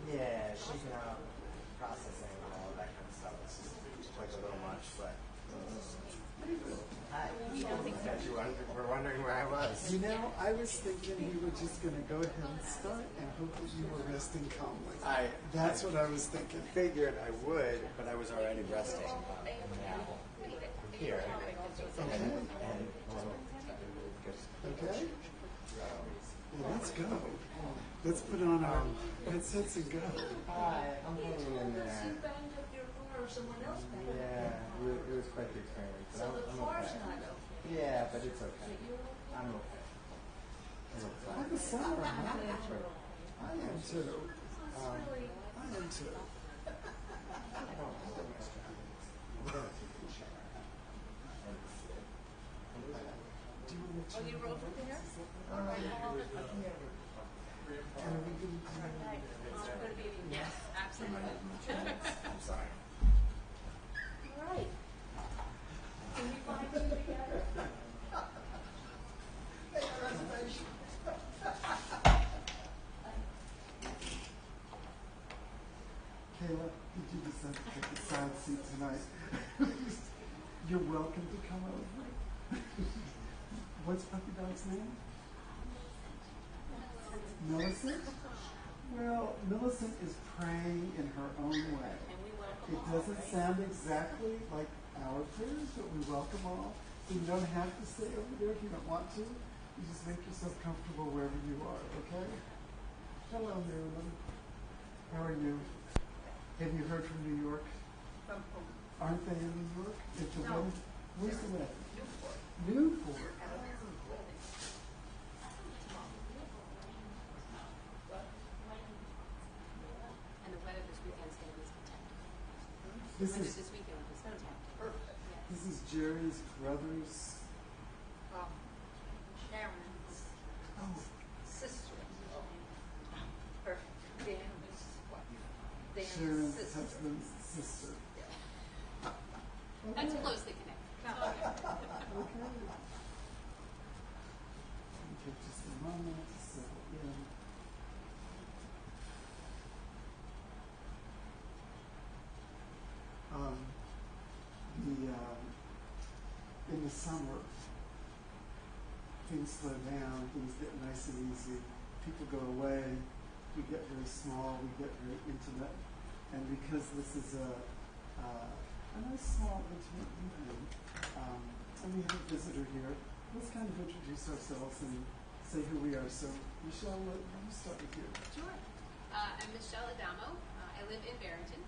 Yeah, she's now processing all of that kind of stuff. It's just like a little much, but. Hi. That you were wondering where I was. You know, I was thinking we were just going to go ahead and start and hope that you were resting calmly. That's what I was thinking. Figured I would, but I was already resting. Now I'm here. Okay? Well, let's go. Let's put on our headsets and go. Hi, I'm hanging in there. You banged up your car or someone else banged up your Yeah, car. it was quite the experience. So the I'm car's okay. not okay. Yeah, but it's okay. I'm okay. I'm a summer. I am too. I am too. Oh, you rolled with dinner? And are we going to do Yes, absolutely. I'm sorry. All right. Can we find you together? Kayla, did you decide to take a side seat tonight? You're welcome to come over. What's Puppy Dog's name? Millicent? Well, Millicent is praying in her own way. It doesn't sound exactly like our prayers, but we welcome all. So you don't have to stay over there if you don't want to. You just make yourself comfortable wherever you are, okay? Hello, Marilyn. How are you? Have you heard from New York? Aren't they in New York? It's the wedding. Where's the wedding? Newport. And the weather this weekend is going to be spectacular. This Weather is this weekend will be spectacular. Perfect. Yes. this is Jerry's brother's. Sharon's Oh, sister. Perfect. Dan's wife. Dan's Sharon's sister. husband's sister. That's closely connected. Okay. Take just a moment to settle in. In the summer, things slow down, things get nice and easy. People go away, we get very small, we get very intimate. And because this is a nice, small, intimate evening, and we have a visitor here, let's kind of introduce ourselves and say who we are. So, Michelle, you start with you. Sure. I'm Michelle Adamo. I live in Barrington.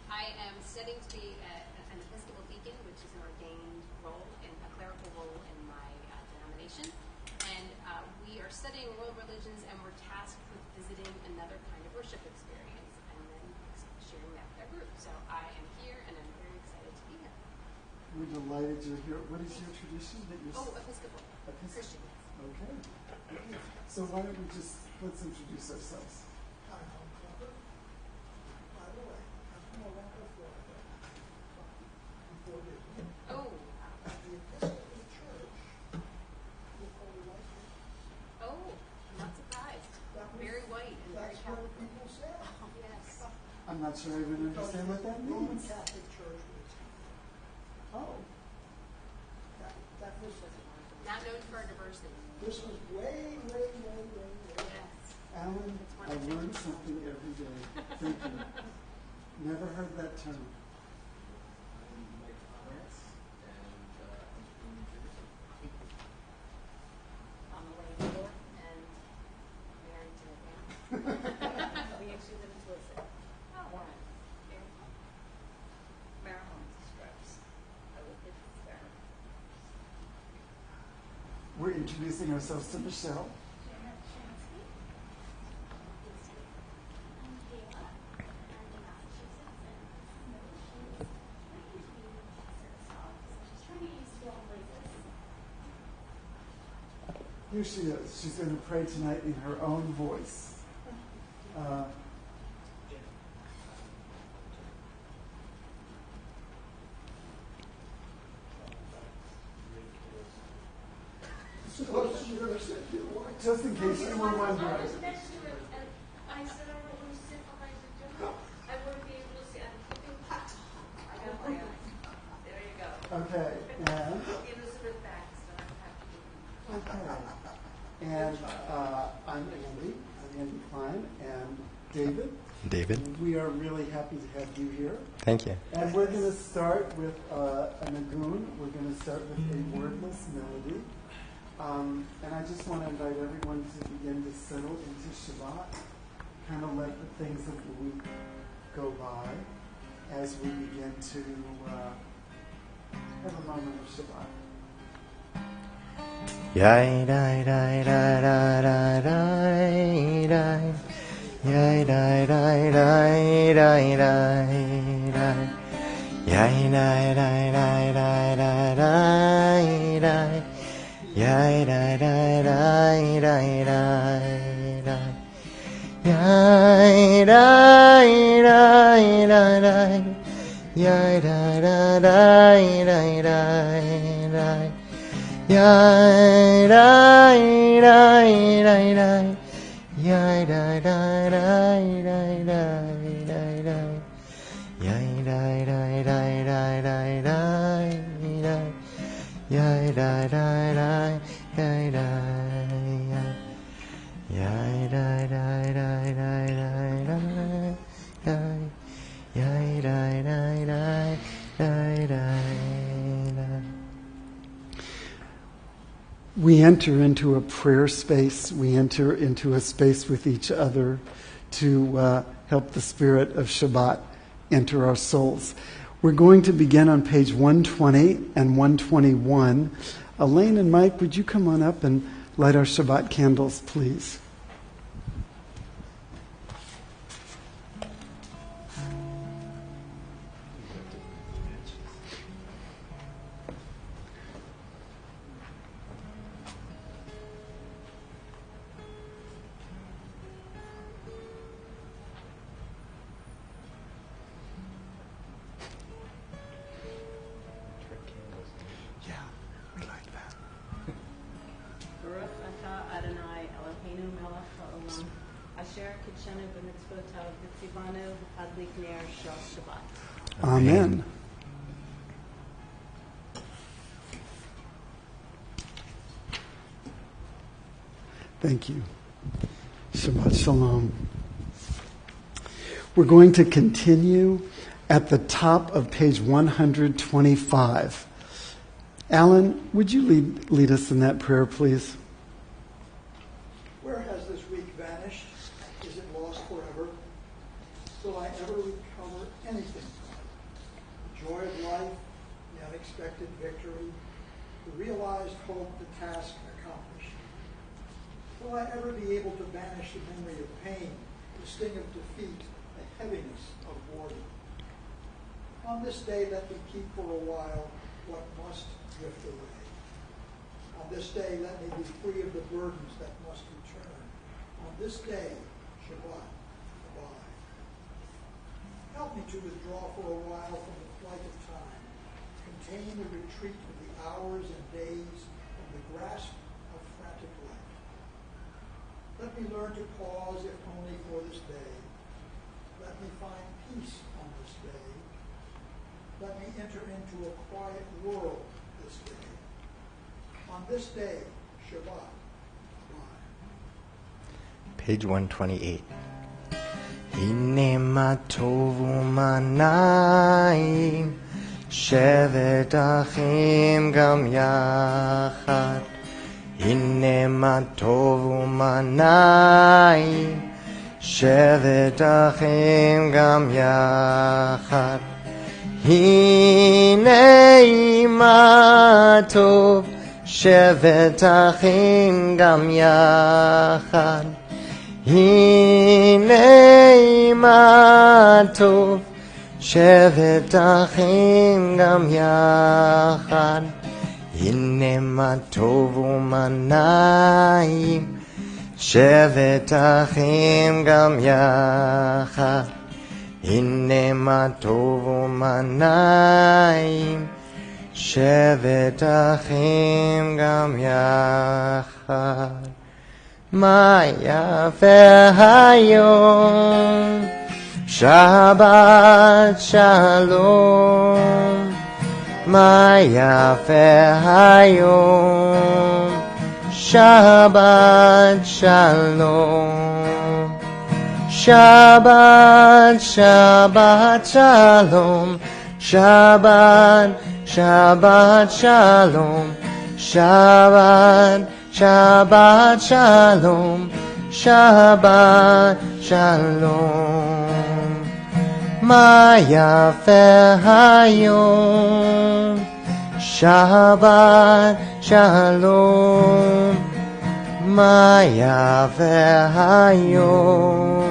I am studying to be an Episcopal deacon, which is an ordained role, and a clerical role in my denomination. And we are studying world religions, and we're tasked with visiting another kind of worship experience and then sharing that with our group. So I am here, and I'm very excited to be here. We're delighted you're here. What is your tradition that you're? Episcopal. Christian. Okay. So why don't we let's introduce ourselves. Oh. Oh, I'm not surprised. Very white and very Catholic. Oh, yes. I'm not sure I even understand what that means. Catholic Church. Oh. That was Not known for our diversity. this was way. Yes. Alan, I learn something every day. Thank you. Never heard that term. On the way to New York and married to a man. We actually live in Twisted. Oh, wow. Very fun. Maryland's Straps. I live in Maryland. We're introducing ourselves to Michelle. Here she is. She's going to pray tonight in her own voice. Just in case you were wondering. I was next to it, and I said, I don't want to sit behind the time, and David. David. We are really happy to have you here. Thank you. And we're going to start with a nagun. We're going to start with a wordless melody. And I just want to invite everyone to begin to settle into Shabbat, kind of let the things of the week go by as we begin to have a moment of Shabbat. Yai dai dai dai dai dai dai. Yai dai dai dai dai dai dai. Yai dai dai dai dai dai dai dai. Yai dai dai dai dai dai dai. Yai dai dai dai dai. Yai dai dai dai dai dai dai. Yai dai dai dai dai. Yai dai dai dai dai dai dai dai. Yai dai dai dai dai dai dai dai. Yai dai dai dai dai dai. Yai dai dai dai dai dai dai. Yai dai dai dai dai dai. We enter into a prayer space. We enter into a space with each other to help the spirit of Shabbat enter our souls. We're going to begin on page 120 and 121. Elaine and Mike, would you come on up and light our Shabbat candles, please? Baruch atah Adonai Eloheinu melech haolam, asher kitshenu b'mitzvotav v'tzivanu adlik ner shel Shabbat. Amen. Thank you. Shabbat Shalom. We're going to continue at the top of page 125. Alan, would you lead us in that prayer, please? Where has this week vanished? Is it lost forever? Will I ever recover anything? The joy of life, the unexpected victory, the realized hope, the task accomplished. Will I ever be able to banish the memory of pain, the sting of defeat, the heaviness of boredom? On this day, let me keep for a while what must drift away. On this day, let me be free of the burdens that must return. On this day, Shabbat, abide. Help me to withdraw for a while from the flight of time, contain the retreat of the hours and days from the grasp of frantic life. Let me learn to pause, if only for this day. Let me find peace on this day. Let me enter into a quiet world this day. On this day, Shabbat, abide. Page 128. Hine ma tovu manayim, shevet achim gam yachad. Hine ma tovu manayim, shevet achim gam yachad. Hine ma tov, shevet achim gam yachad. Hine ma tov, shevet achim gam yachad. Hine ma tov umanayim, shevet achim gam yachad. Hine ma tov umanayim, shevet achim gam yachad. Ma yafe hayom, Shabbat Shalom. Ma yafe hayom, Shabbat Shalom. Shabbat, Shabbat Shalom, Shabbat, Shabbat Shalom, Shabbat, Shabbat Shalom, Shabbat Shalom. Ma yafeh hayom, Shabbat Shalom, Ma yafeh hayom,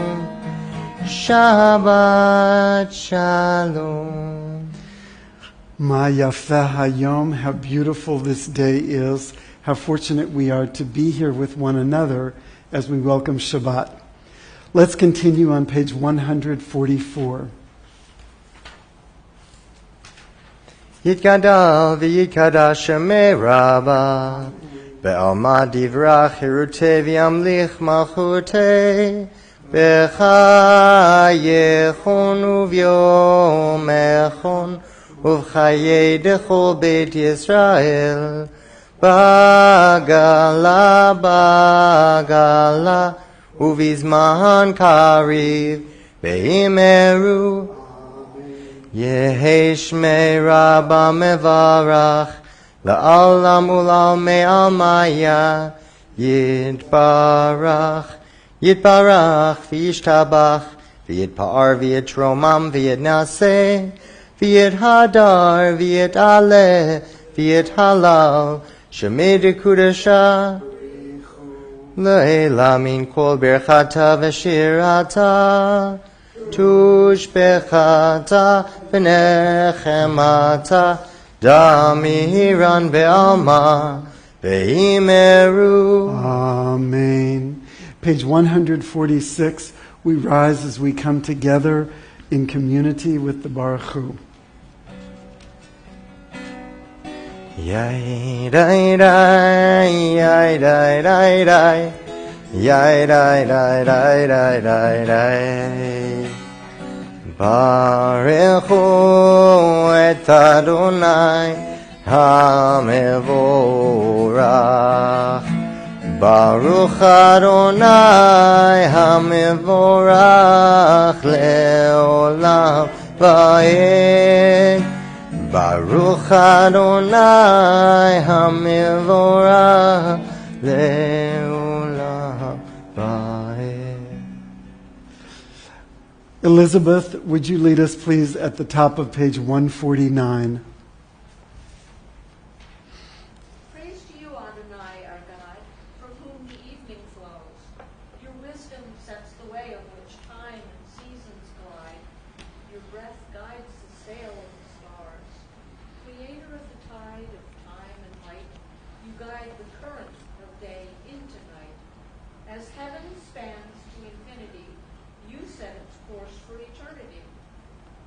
Shabbat Shalom. Ma yafeh hayom, how beautiful this day is. How fortunate we are to be here with one another as we welcome Shabbat. Let's continue on page 144. Yitkadal v'yitkada shemei Rabba, be'alma divrach hirute v'yamlich malchute, b'chayechon uv'yomechon, uv'chayei dechol beit Yisrael, bagala, bagala, uvizman kariv, be'imeru, Yehi shmei Rabba mevarach, la'olam ulal me'almaya, yitbarach, yitbarach, v'yishtabach, v'yitpa'ar, v'yitromam, v'yitnaseh, v'yithadar, v'yitaleh, v'yithalal, shemei dekudasha, le'ela min kol berchata v'shirata, tushbechata v'nechemata, damiran be'alma, be'imeru. Amen. Page 146, we rise as we come together in community with the Baruch Hu. Yai dai dai, yai dai dai dai, yai dai dai dai dai dai dai. Barechu et Adonai hamevorach, Baruch Adonai hamevorach leolam va'ed, Baruch Adonai hamevorach leolam va'ed. Elizabeth, would you lead us please at the top of page 149? Praise to you, Adonai, our God, from whom the evening flows. Your wisdom sets the way on which time and seasons glide. Your breath guides the sail of the stars. Creator of the tide of time and light, you guide the current of day into night. As heaven spans to infinity, you set its course for eternity.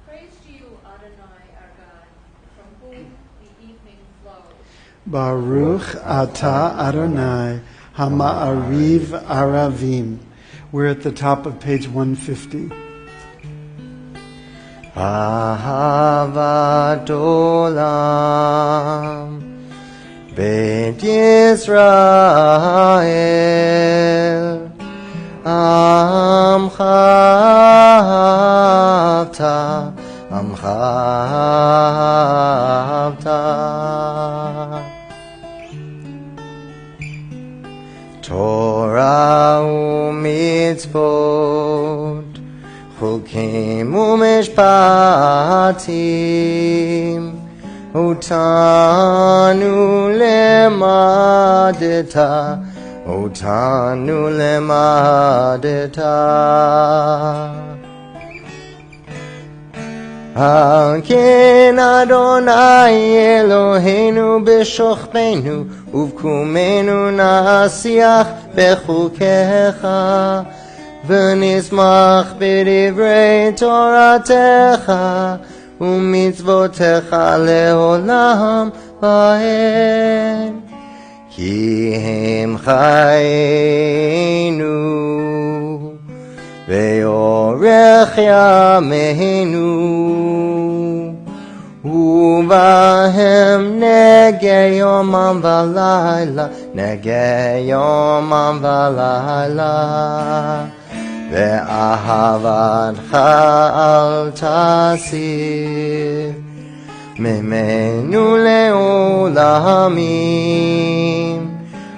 Praise to you, Adonai, our God, from whom the evening flows. Baruch Ata Adonai Hama'ariv Aravim. We're at the top of page 150. Ahavat olam Beit Yisrael Amcha Avta, Amcha Avta. Torah u'mitzvot, chukim u'mishpatim, utanu lemadeta, utanu lemadeta. Haken Adonai Eloheinu b'shochbeinu uvkumenu nasiach bechukecha v'nismach b'divrei toratecha u'mitzvotecha leolam va'ed ki hem chayenu ve'orech yameinu uvahem nege yomam v'layla nege yomam v'layla ואהבתך אל תסיר ממנו לעולמים.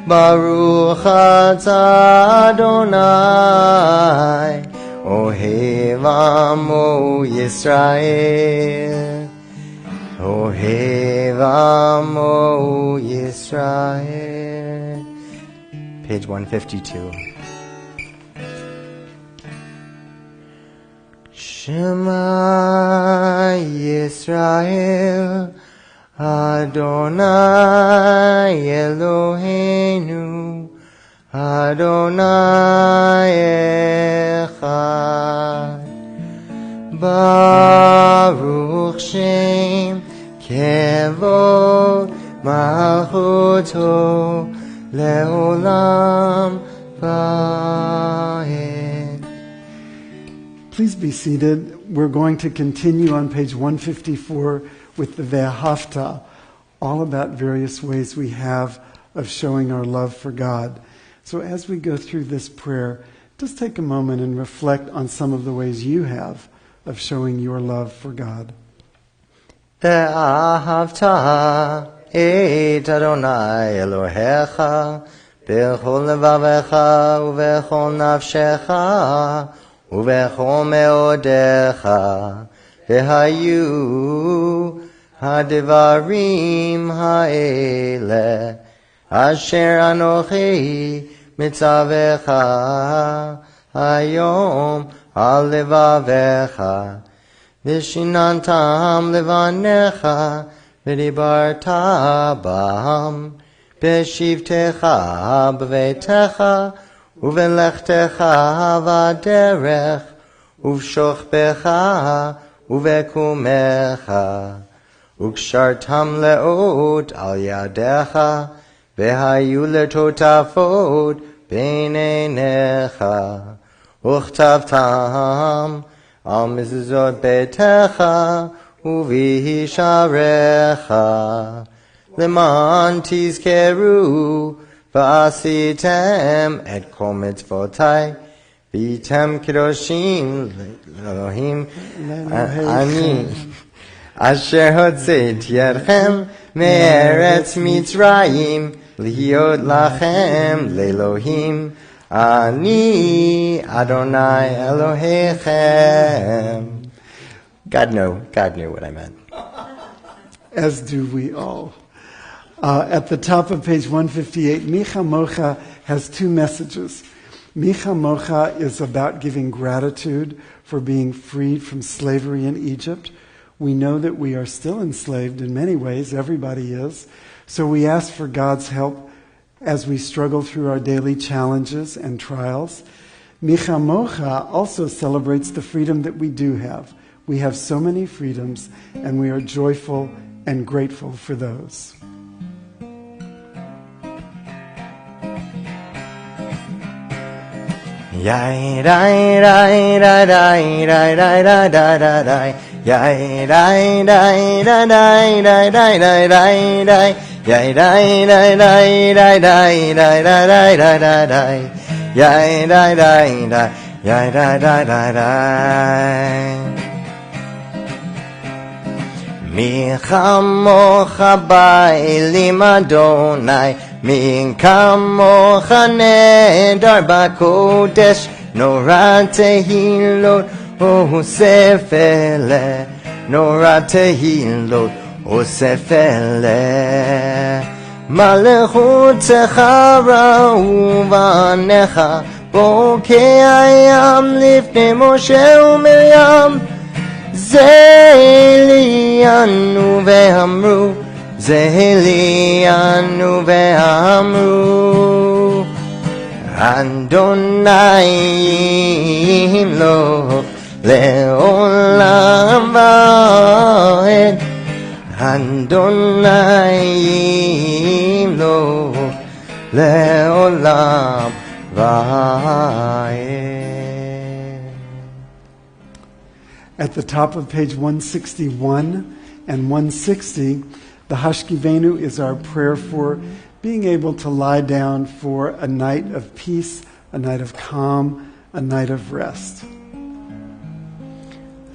ברוך אתה אדוני אוהב עמו ישראל, אוהב עמו ישראל. Page 152. Shema Yisrael Adonai Eloheinu Adonai Echad Baruch Shem Kevod Malchuto Leolam Vaed. Please be seated. We're going to continue on page 154 with the Ve'ahavta, all about various ways we have of showing our love for God. So as we go through this prayer, just take a moment and reflect on some of the ways you have of showing your love for God. Ve'ahavta et Adonai Elohecha b'chol levavecha u'b'chol nafshecha u'b'chol meodecha v'hayu hadivarim ha'ele asher anochi mitzavecha hayom al levavecha v'shinantam levanecha v'dibarta bam b'shivtecha b'veitecha uvelechtecha v'derech uv'shochbecha uvekumecha ukshartam leot al yadecha v'hayu letotafot b'neinecha uchtavtam al mezuzot beitecha uvisharecha leman tizkeru v'asitem et kol mitzvotai v'yitem kedoshim Elohim ani asher hotzeit yadchem me'eretz Mitzrayim lihiot lachem le'Elohim ani Adonai Elohechem. God knew what I meant. As do we all. At the top of page 158, Micha Mocha has two messages. Micha Mocha is about giving gratitude for being freed from slavery in Egypt. We know that we are still enslaved in many ways. Everybody is. So we ask for God's help as we struggle through our daily challenges and trials. Micha Mocha also celebrates the freedom that we do have. We have so many freedoms, and we are joyful and grateful for those. Yai dai dai dai dai dai dai dai dai dai dai. Yai dai dai dai dai dai dai dai dai dai. Yai dai dai dai dai dai dai dai dai dai dai dai. Yai dai dai dai yai dai dai dai dai. Mi chamocha ba'elim Adonai, mi kamocha nedar b'kodesh, nora tehilot osef ele, nora tehilot osef ele. Malchutecha ra'u v'anecha, bokei hayam lifnei Moshe u'Miriam, Zelianu ve'amru, Zelianu ve'amru, Adonai yimloch le'olam va'ed, Adonai yimloch le'olam va'ed. At the top of page 161 and 160, the Hashkivenu is our prayer for being able to lie down for a night of peace, a night of calm, a night of rest.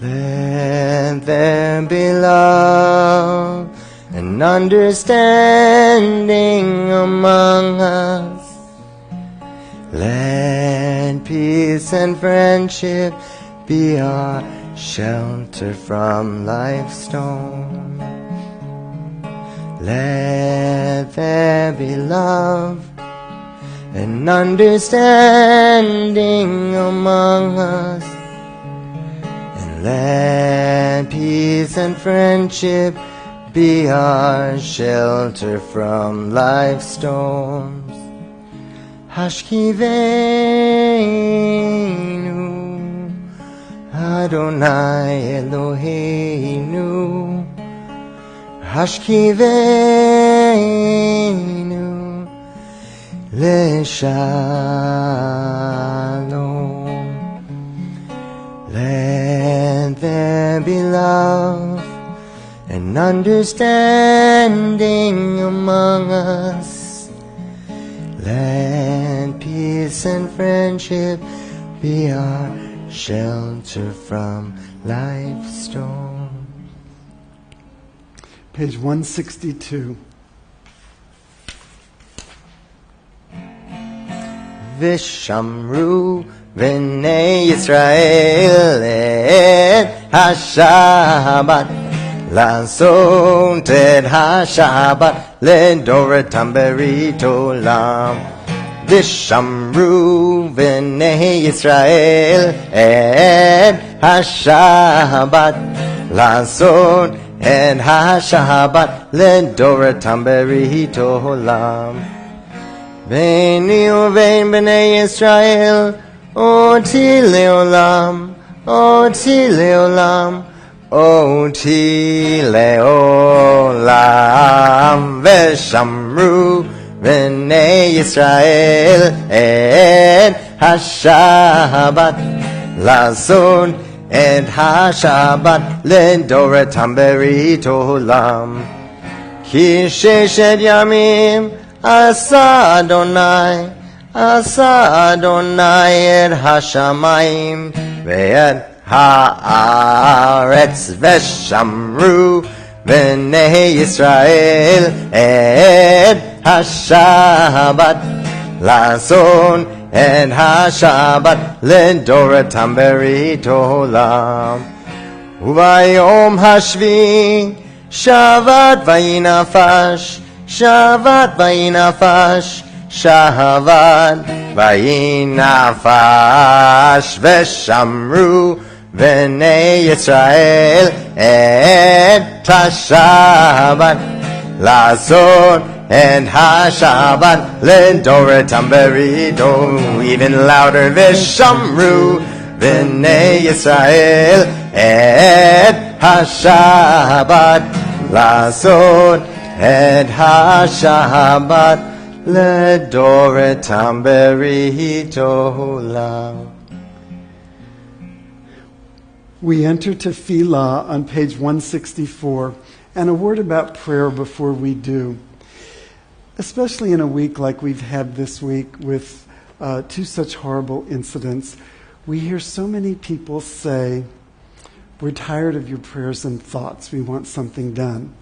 Let there be love and understanding among us. Let peace and friendship be our shelter from life's storm. Let there be love and understanding among us. And let peace and friendship be our shelter from life's storms. Hashkivenu Adonai Eloheinu, Hashkivenu Leshalom. Let there be love and understanding among us. Let peace and friendship be our shelter from life's storm. Page 162. Vishamru v'nei Yisrael et ha-Shabbat Lasot et ha-Shabbat ledoratam berit olam. Vishamru v'nei Yisrael et ha-Shabbat Lasot et ha-Shabbat ledoratam berit olam. Veini uvein b'nei Yisrael oti leolam, oti leolam, oti leolam. Veshamru v'nei Yisrael et ha-Shabbat Lasot et ha-Shabbat ledoratam berit olam. Ki sheshet yamim Asa Adonai et hashamayim ve'et haaretz veshamru v'nei Yisrael et ha-Shabbat Lasot et ha-Shabbat ledoratam berit olam. Uvayom hashvi Shabbat vayinafash, Shabbat vayinafash, Shabbat vayinafash. Veshamru v'nei Yisrael et ha-Shabbat Lasot et ha-Shabbat ledoratam berit olam. Even louder. Veshamru v'nei Yisrael et ha-Shabbat Lasot et ha-Shabbat ledoratam berit olam. We enter Tefillah on page 164, and a word about prayer before we do. Especially in a week like we've had this week with two such horrible incidents, we hear so many people say, we're tired of your prayers and thoughts, we want something done.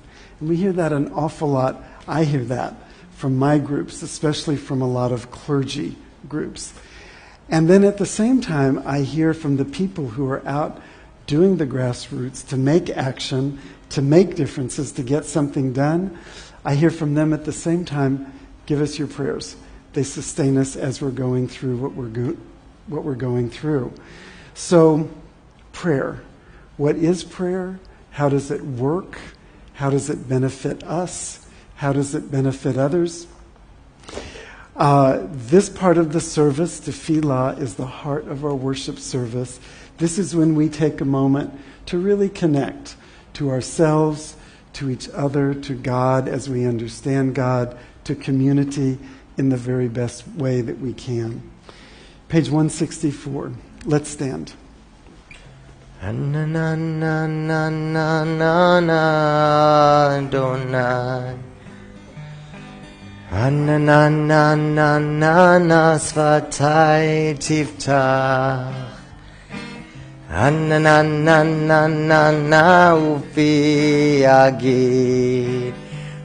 And we hear that an awful lot. I hear that from my groups, especially from a lot of clergy groups. And then at the same time, I hear from the people who are out doing the grassroots to make action, to make differences, to get something done. I hear from them at the same time, give us your prayers. They sustain us as we're going through what we're going through. So, prayer. What is prayer? How does it work? How does it benefit us? How does it benefit others? This part of the service, Tefillah, is the heart of our worship service. This is when we take a moment to really connect to ourselves, to each other, to God as we understand God, to community in the very best way that we can. Page 164. Let's stand. Adonai Ananananana svatai tiftach. Ananananana ufi yagid.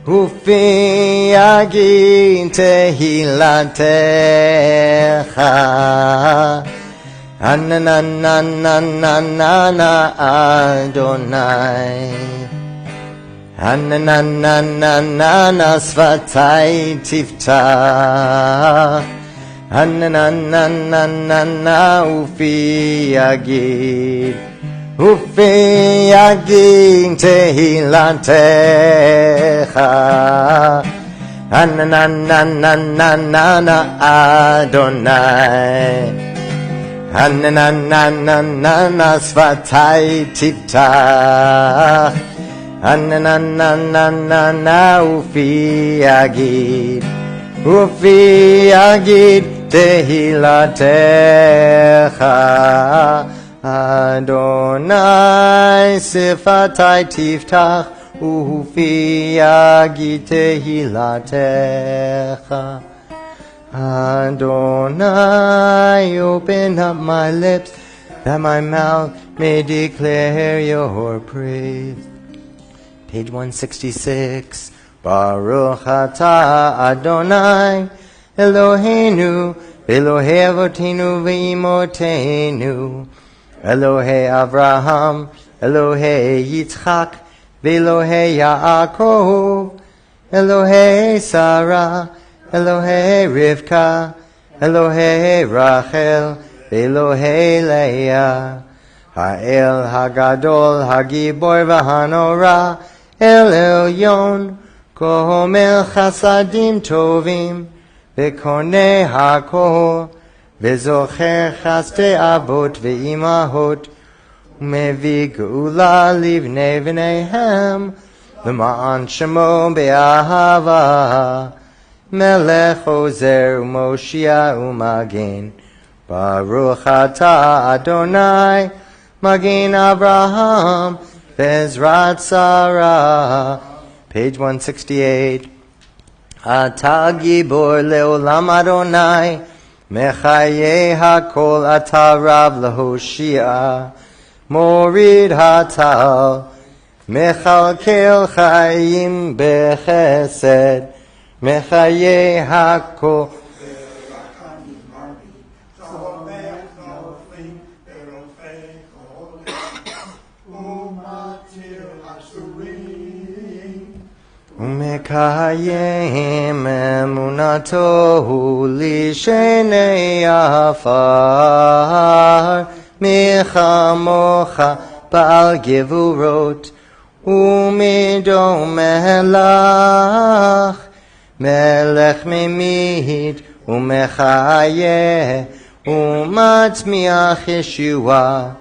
Ufi yagid tehilatecha. Ananananana Adonai. Ananananana svatai tiftach. Ananananana ufi yagid. Ufi yagid tehilatecha. Ananananana Adonai. Ananananana svatai tiftach. Ananananana ufi yagid. Ufi yagid tehilatecha. Adonai sifatai tiftach. Ufi yagid tehilatecha. Adonai, open up my lips, that my mouth may declare your praise. Page 166. Baruch atah Adonai, Eloheinu, Elohei avotenu ve'imotenu, Elohei Avraham, Elohei Yitzchak, ve'Elohei Yaakov, Elohei Sarah, Elohei Rivka, Elohei Rachel, Elohei Leah, Ha'el Hagadol, Hagibor v'Hanora, El Elyon, Kohomel Chasadim Tovim, V'Konei HaKol, V'Zocher Chaste Avot V'Imahot, U'Mevi Geula Livnei V'neihem, V'Ma'an Shemo Be'ahava, Melech Ozer U'Moshia U'Magen, Baruch atah Adonai, Magen Abraham, Bezrat Sarah. Page 168. Atah Gibor Leolam Adonai, Mechaye HaKol Atah Rav Lehoshia, Morid Hatal, Mechalkel Chayim Bechesed, Mechaye HaKol. Umekayem emunato lishenei afar, michamocha bal gevurot, umidom melach, melech mimid, umechayeh, umatzmiach Yeshua,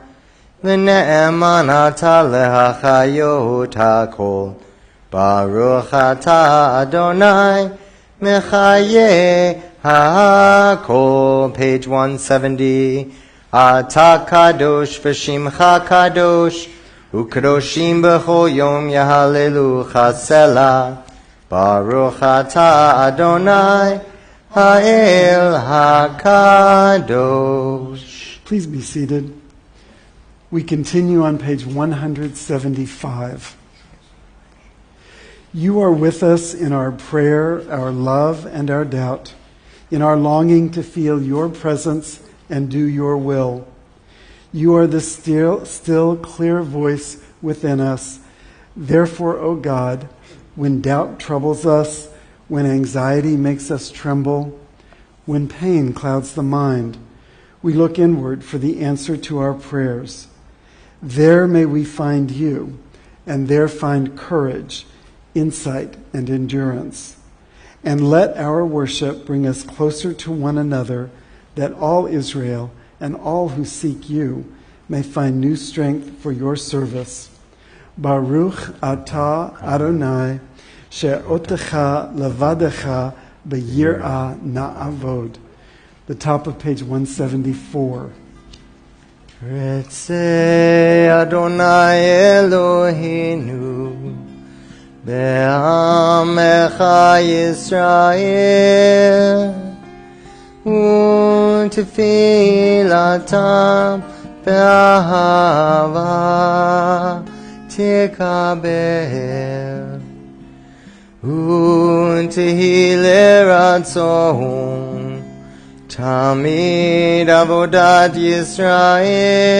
v'ne'eman ata lehachayot hakol. Baruch atah Adonai, Mechaye HaKol. Page 170. Atah Kadosh v'Shimcha Kadosh, U'Kadoshim b'chol yom Yahalelucha Selah. Baruch atah Adonai, Ha'el HaKadosh. Please be seated. We continue on page 175. You are with us in our prayer, our love, and our doubt, in our longing to feel your presence and do your will. You are the still clear voice within us. Therefore, O God, when doubt troubles us, when anxiety makes us tremble, when pain clouds the mind, we look inward for the answer to our prayers. There may we find you, and there find courage, insight, and endurance. And let our worship bring us closer to one another, that all Israel and all who seek you may find new strength for your service. Baruch atah Adonai, she'otecha levadecha b'yirah na'avod. The top of page 174. Retzeh Adonai Eloheinu Be'amecha Yisrael U'tefilatam be'ahava tikabel U'tehile ratzon Tamid avodat Yisrael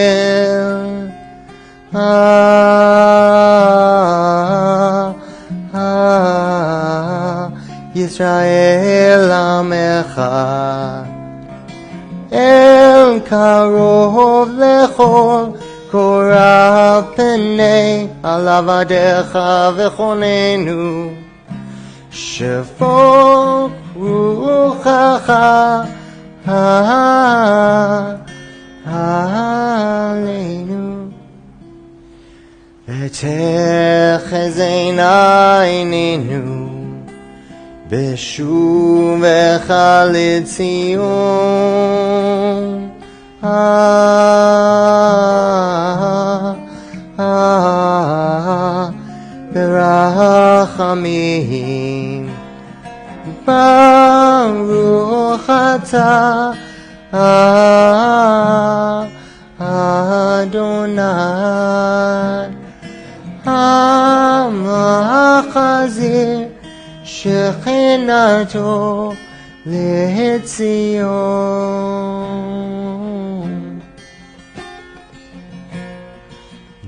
Yisrael Amecha El Karov Lechol Korah Penei Alavadecha Vechonenu Shefok Ruchacha Aleinu V'techezena Einenu Beshuvecha L'Tzion Berachamim Baruch Atah Adonai Hamachazir Shechinato L'Tzion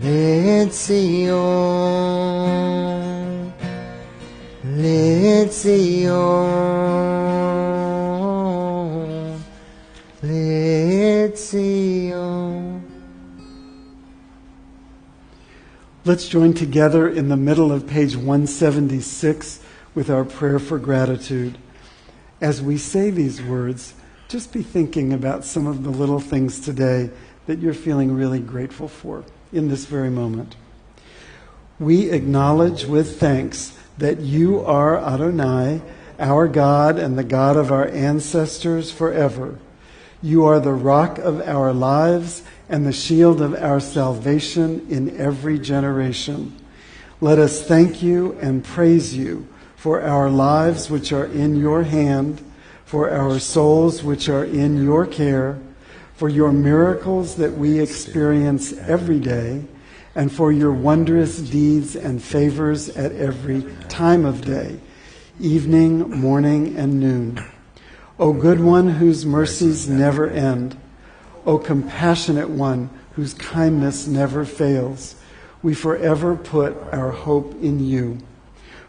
L'Tzion L'Tzion L'Tzion. Let's join together in the middle of page 176 with our prayer for gratitude. As we say these words, just be thinking about some of the little things today that you're feeling really grateful for in this very moment. We acknowledge with thanks that you are Adonai, our God and the God of our ancestors forever. You are the rock of our lives and the shield of our salvation in every generation. Let us thank you and praise you for our lives which are in your hand, for our souls which are in your care, for your miracles that we experience every day, and for your wondrous deeds and favors at every time of day, evening, morning, and noon. O good one whose mercies never end, O compassionate one whose kindness never fails, we forever put our hope in you.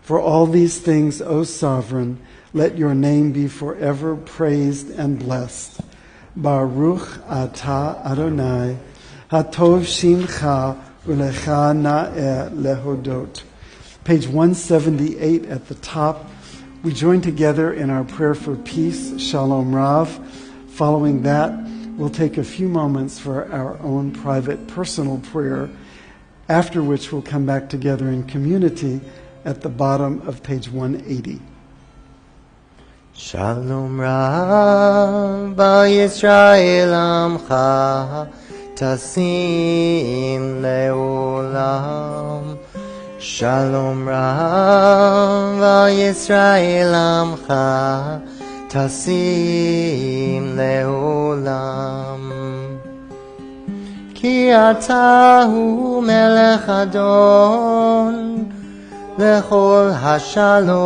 For all these things, O sovereign, let your name be forever praised and blessed. Baruch atah Adonai, hatov shimcha ulecha na'eh lehodot. Page 178 at the top. We join together in our prayer for peace, Shalom Rav. Following that, we'll take a few moments for our own private personal prayer, after which we'll come back together in community at the bottom of page 180. Shalom Rav Yisrael Amcha Tasim Leolam. Shalom Rav Yisrael Amcha Tasim Leolam. Ki atahu melech adon lechol hashalom.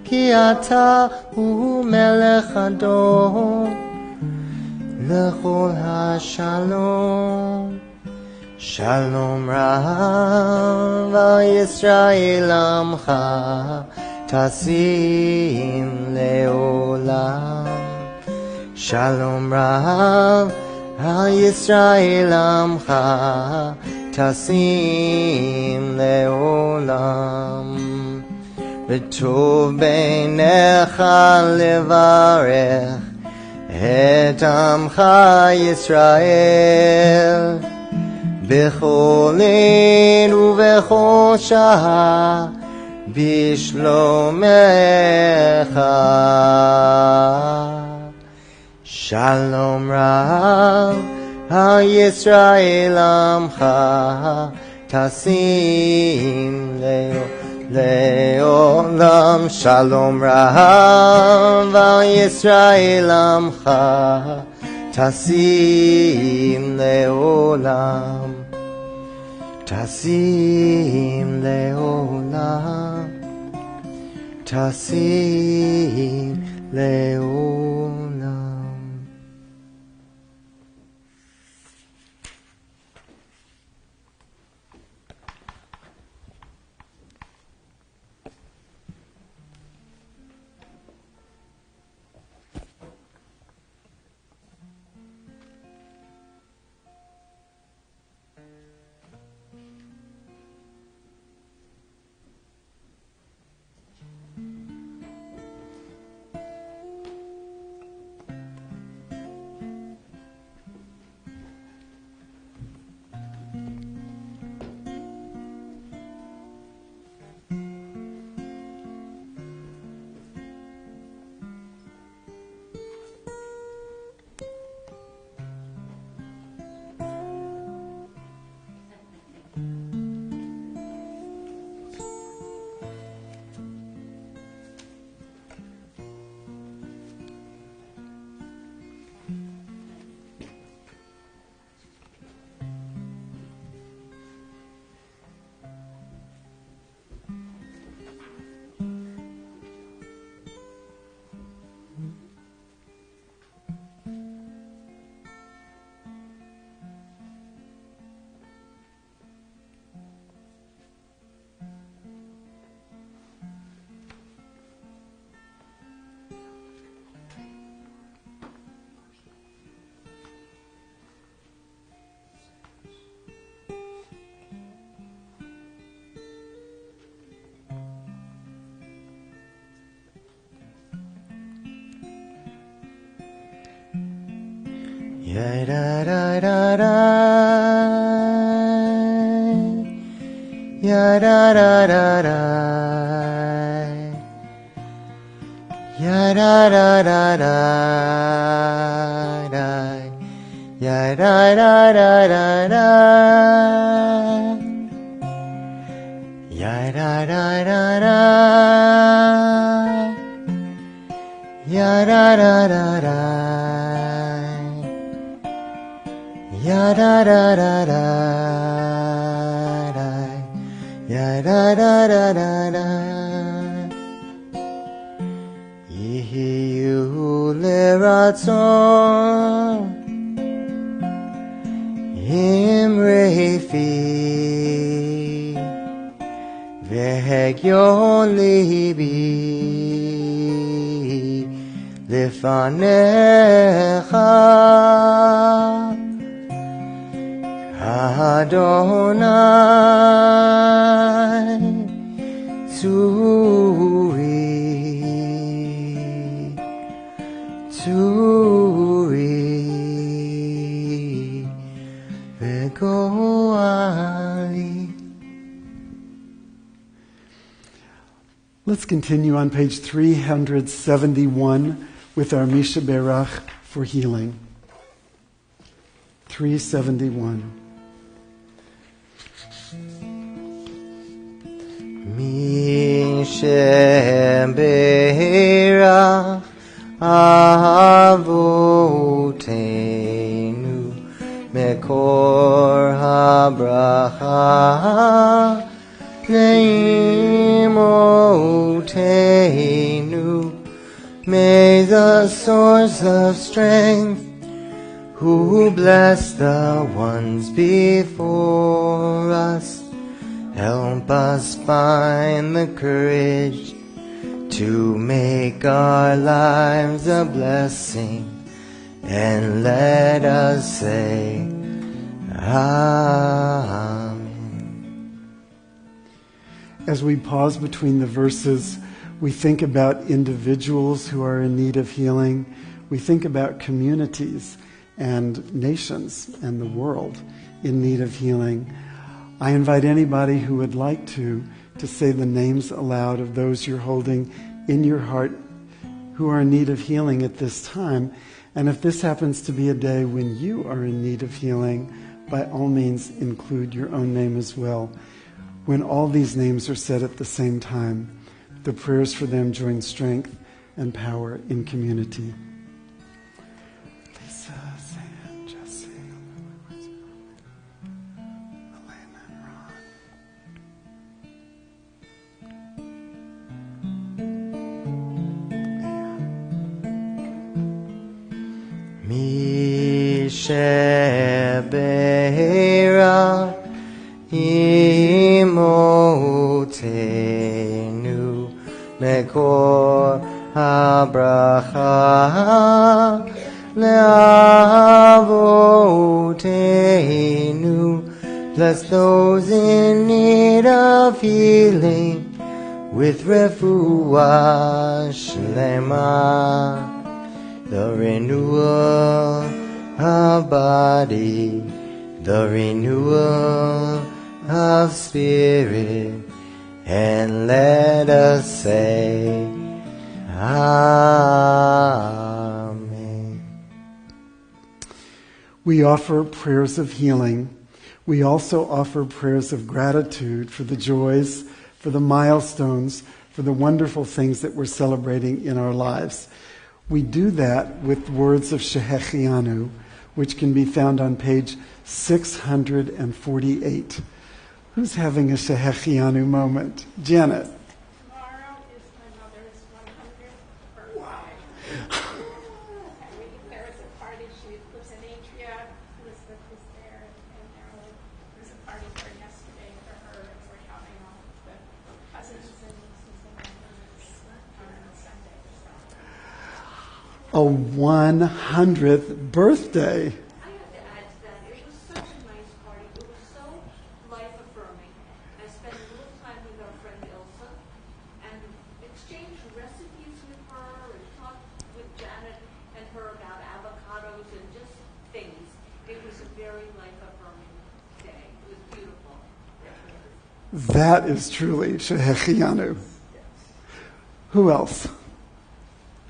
Ki atahu melech adon lechol hashalom. Shalom Rav Yisrael Amcha Tasim Leolam. Shalom Rav Yisrael Amcha Tasim Leolam. V'tov beinecha levarech et Amcha Yisrael b'chol leil u'b'chol shah b'shlomecha. Shalom Rav Yisrael Amcha Tasim le'olam shalom rav al Yisrael amcha. Tasim le'olam, Tasim le'olam, Tasim le'olam. Ya da da da da, ya da da da da, ya da da da da, ya da da da da da, ya da da da da, ya da da da da. Ya da da da da da, ya da da da da da. Yihiyu leratzon imrefi vehegyon libi lefanecha. Adonai Tzuri V'goali. Let's continue on page 371 with our Misha Berach for healing. 371. Misha Avotenu Mekor HaBracha Leimotenu. May the source of strength, who bless the ones before us, help us find the courage to make our lives a blessing, and let us say, Amen. As we pause between the verses, we think about individuals who are in need of healing. We think about communities and nations and the world in need of healing. I invite anybody who would like to say the names aloud of those you're holding in your heart who are in need of healing at this time. And if this happens to be a day when you are in need of healing, by all means include your own name as well. When all these names are said at the same time, the prayers for them join strength and power in community. Lisa, Sam, Jesse, Elena, and Ron. Mishebeira imotenu mekor habracha leavotenu. Bless those in need of healing with refuah shlema, the renewal of body, the renewal of spirit, and let us say, Amen. We offer prayers of healing. We also offer prayers of gratitude for the joys, for the milestones, for the wonderful things that we're celebrating in our lives. We do that with words of Shehechianu, which can be found on page 648. Who's having a Shehechianu moment? Janet. Tomorrow is my mother's 100th birthday. Wow. There was a party. She lives in Atria. Elizabeth was there, and there was a party there yesterday for her. And we're having all the cousins and nieces and nephews on Sunday. A 100th birthday. I have to add to that, it was such a nice party. It was so life-affirming. I spent a little time with our friend Ilsa and exchanged recipes with her and talked with Janet and her about avocados and just things. It was a very life-affirming day. It was beautiful. That is truly Shehechianu. Who else?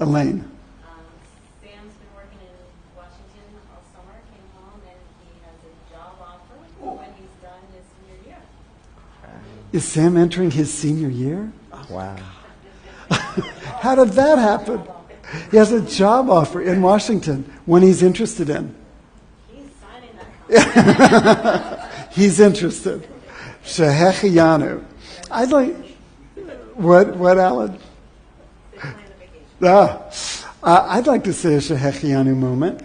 Elaine. Sam's been working in Washington all summer, came home, and he has a job offer when he's done his senior year. Is Sam entering his senior year? Wow. How did that happen? He has a job offer in Washington, one he's interested in. He's signing that contract. He's interested. Shehechianu. I'd like... What, Alan? I'd like to say a Shehechianu moment.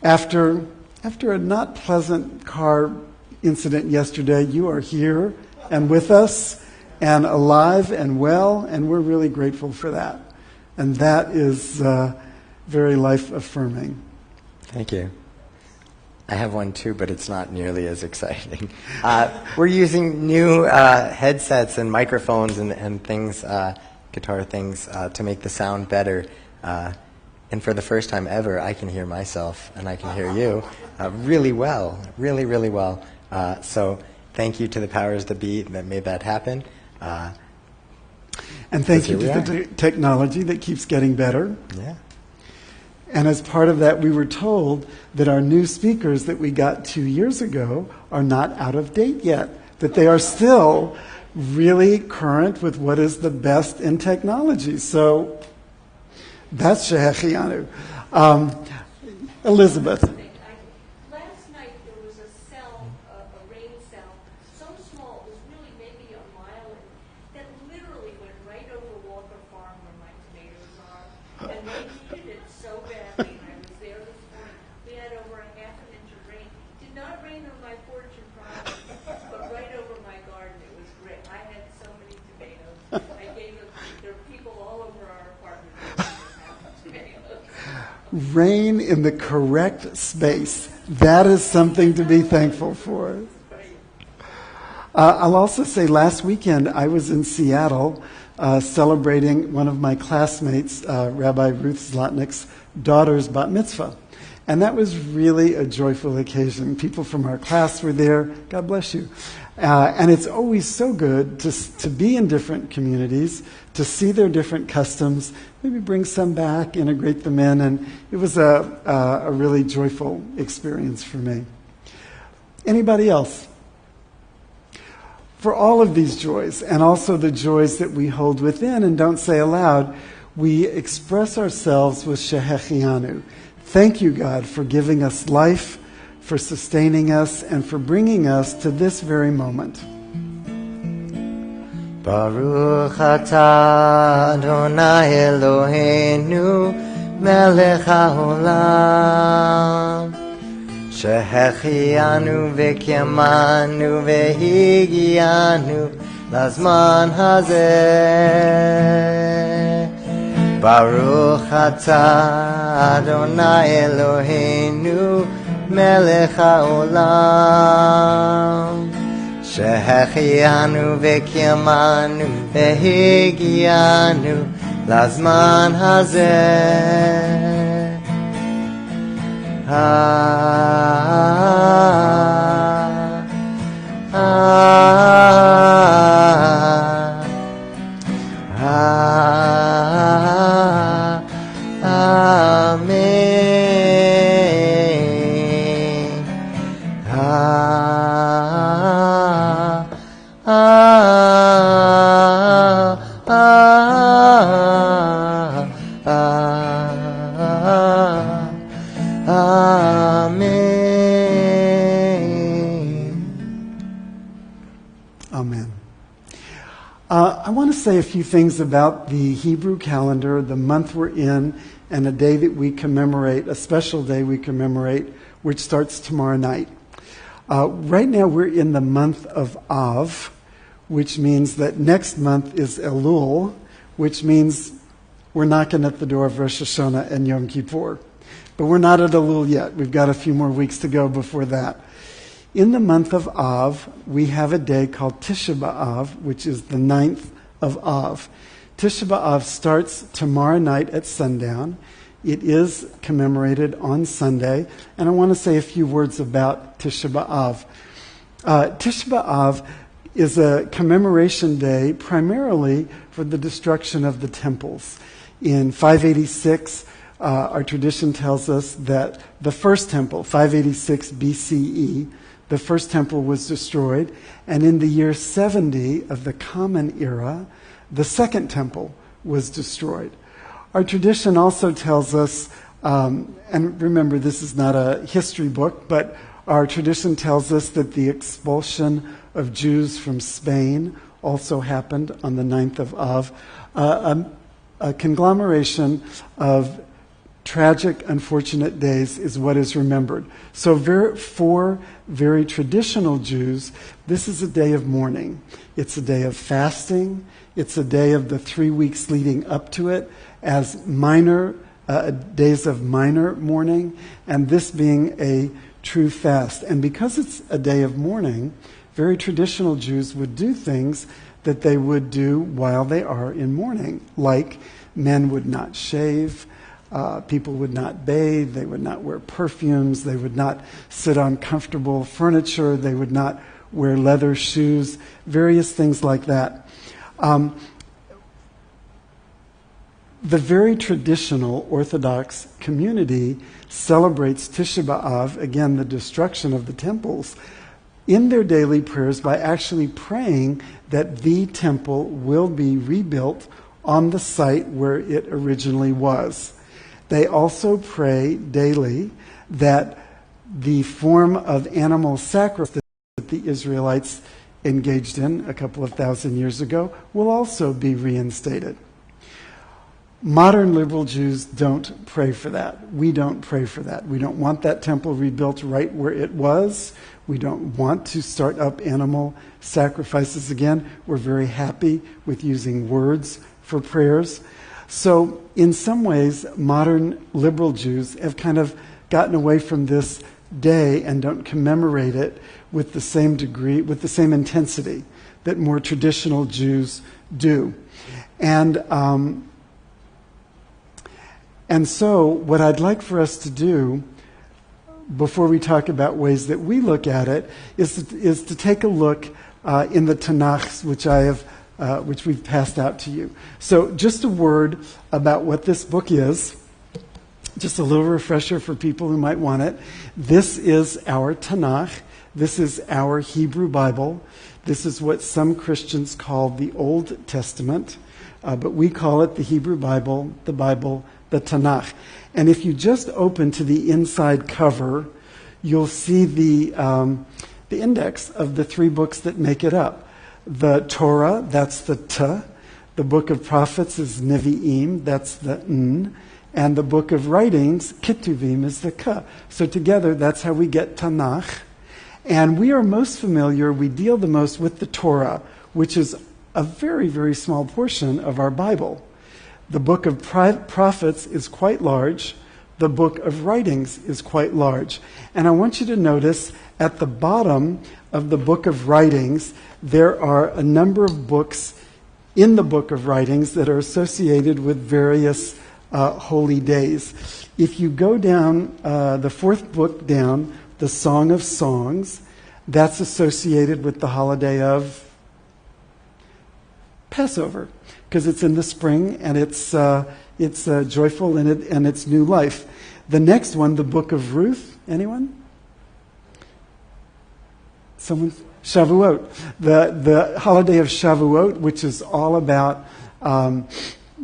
After a not pleasant car incident yesterday, you are here and with us and alive and well, and we're really grateful for that. And that is very life-affirming. Thank you. I have one too, but it's not nearly as exciting. We're using new headsets and microphones and things, guitar things, to make the sound better. And for the first time ever, I can hear myself and I can hear you really well, really, really well. So thank you to the powers that be that made that happen. And thank you to the technology that keeps getting better. Yeah. And as part of that, we were told that our new speakers that we got 2 years ago are not out of date yet, that they are still really current with what is the best in technology. So that's Shehechianu. Elizabeth. Last night there was a cell, a rain cell, so small it was really maybe a mile, that literally went right over Walker Farm where my tomatoes are. And they needed it so badly. I was there this morning. We had over a half an inch of rain. Did not rain on my porch in Providence, but right over my garden. It was great. I had so many tomatoes. I gave them. There were people all over our apartment having tomatoes. Rain in the correct space. That is something to be thankful for. I'll also say last weekend I was in Seattle celebrating one of my classmates, Rabbi Ruth Zlotnick's daughter's bat mitzvah. And that was really a joyful occasion. People from our class were there. God bless you. And it's always so good to be in different communities, to see their different customs, maybe bring some back, integrate them in. And it was a really joyful experience for me. Anybody else? For all of these joys, and also the joys that we hold within and don't say aloud, we express ourselves with Shehechianu. Thank you, God, for giving us life, for sustaining us, and for bringing us to this very moment. Baruch atah Adonai Eloheinu melech haolam shehechianu v'kiyamanu v'higianu lazman hazeh. Baruch atah Adonai Eloheinu melech haolam shehechianu v'kiyamanu v'higianu lazman hazeh. I want to say a few things about the Hebrew calendar, the month we're in, and a day that we commemorate, a special day we commemorate, which starts tomorrow night. Right now we're in the month of Av, which means that next month is Elul, which means we're knocking at the door of Rosh Hashanah and Yom Kippur. But we're not at Elul yet. We've got a few more weeks to go before that. In the month of Av, we have a day called Tisha B'Av, which is the 9th of Av. Tisha B'Av starts tomorrow night at sundown. It is commemorated on Sunday. And I want to say a few words about Tisha B'Av. Tisha B'Av is a commemoration day primarily for the destruction of the temples. In 586, our tradition tells us that the first temple, 586 BCE, the first temple was destroyed, and in the year 70 of the Common Era, the second temple was destroyed. Our tradition also tells us, and remember this is not a history book, but our tradition tells us that the expulsion of Jews from Spain also happened on the 9th of Av, a conglomeration of tragic, unfortunate days is what is remembered. So for very traditional Jews, this is a day of mourning. It's a day of fasting. It's a day of the 3 weeks leading up to it as minor days of minor mourning, and this being a true fast. And because it's a day of mourning, very traditional Jews would do things that they would do while they are in mourning, like men would not shave, people would not bathe, they would not wear perfumes, they would not sit on comfortable furniture, they would not wear leather shoes, various things like that. The very traditional Orthodox community celebrates Tisha B'Av, again, the destruction of the temples, in their daily prayers by actually praying that the temple will be rebuilt on the site where it originally was. They also pray daily that the form of animal sacrifice that the Israelites engaged in a couple of thousand years ago will also be reinstated. Modern liberal Jews don't pray for that. We don't pray for that. We don't want that temple rebuilt right where it was. We don't want to start up animal sacrifices again. We're very happy with using words for prayers. So in some ways, modern liberal Jews have kind of gotten away from this day and don't commemorate it with the same degree, with the same intensity that more traditional Jews do. And so what I'd like for us to do before we talk about ways that we look at it is to take a look in the Tanakh, which we've passed out to you. So just a word about what this book is, just a little refresher for people who might want it. This is our Tanakh. This is our Hebrew Bible. This is what some Christians call the Old Testament, but we call it the Hebrew Bible, the Tanakh. And if you just open to the inside cover, you'll see the index of the 3 books that make it up. The Torah, that's the T. The book of prophets is Nevi'im, that's the N. And the book of writings, Ketuvim, is the K. So together, that's how we get Tanakh. And we are most familiar, we deal the most with the Torah, which is a very, very small portion of our Bible. The book of prophets is quite large. The book of writings is quite large. And I want you to notice at the bottom of the book of writings, there are a number of books in the book of writings that are associated with various holy days. If you go down, the 4th book down, the Song of Songs, that's associated with the holiday of Passover, because it's in the spring and it's joyful and it's new life. The next one, the book of Ruth, anyone? Someone? Shavuot. The holiday of Shavuot, which is all about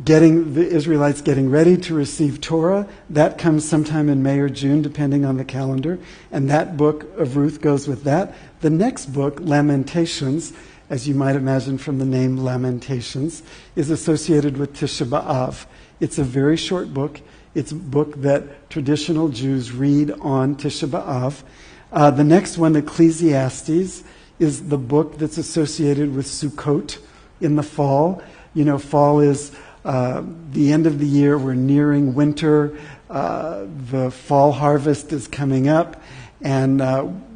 getting the Israelites getting ready to receive Torah. That comes sometime in May or June, depending on the calendar. And that book of Ruth goes with that. The next book, Lamentations, as you might imagine from the name Lamentations, is associated with Tisha B'Av. It's a very short book. It's a book that traditional Jews read on Tisha B'Av. The next one, Ecclesiastes, is the book that's associated with Sukkot in the fall. You know, fall is the end of the year. We're nearing winter. The fall harvest is coming up. And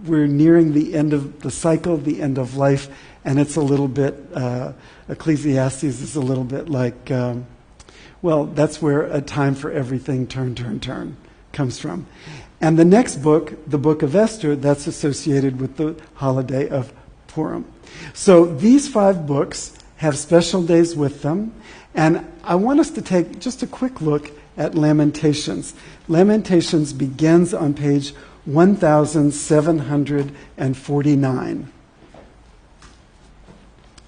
we're nearing the end of the cycle, the end of life. And it's a little bit, Ecclesiastes is a little bit like, that's where a time for everything turn comes from. And the next book, the book of Esther, that's associated with the holiday of Purim. So these 5 books have special days with them. And I want us to take just a quick look at Lamentations. Lamentations begins on page 1749.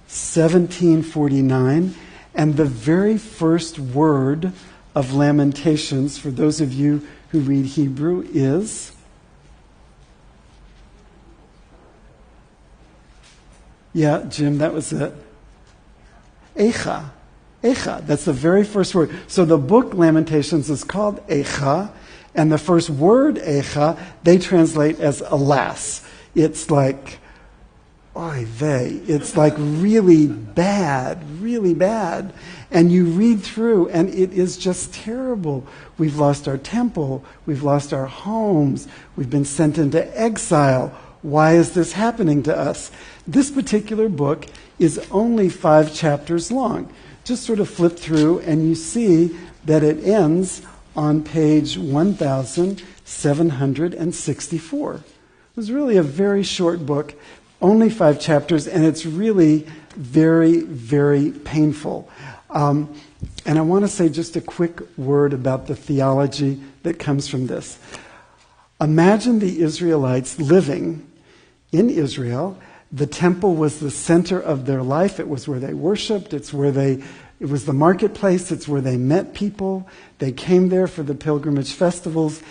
1749. And the very first word of Lamentations, for those of you who read Hebrew, is Jim, that was it. Echa. Echa. That's the very first word. So the book Lamentations is called Echa, and the first word Echa, they translate as alas. It's like, oy vey. It's like really bad. And you read through, and it is just terrible. We've lost our temple. We've lost our homes. We've been sent into exile. Why is this happening to us? This particular book is only 5 chapters long. Just sort of flip through, and you see that it ends on page 1764. It was really a very short book, only 5 chapters, and it's really very, very painful. And I want to say just a quick word about the theology that comes from this. Imagine the Israelites living in Israel. The temple was the center of their life. It was where they worshiped. It was the marketplace. It's where they met people. They came there for the pilgrimage festivals.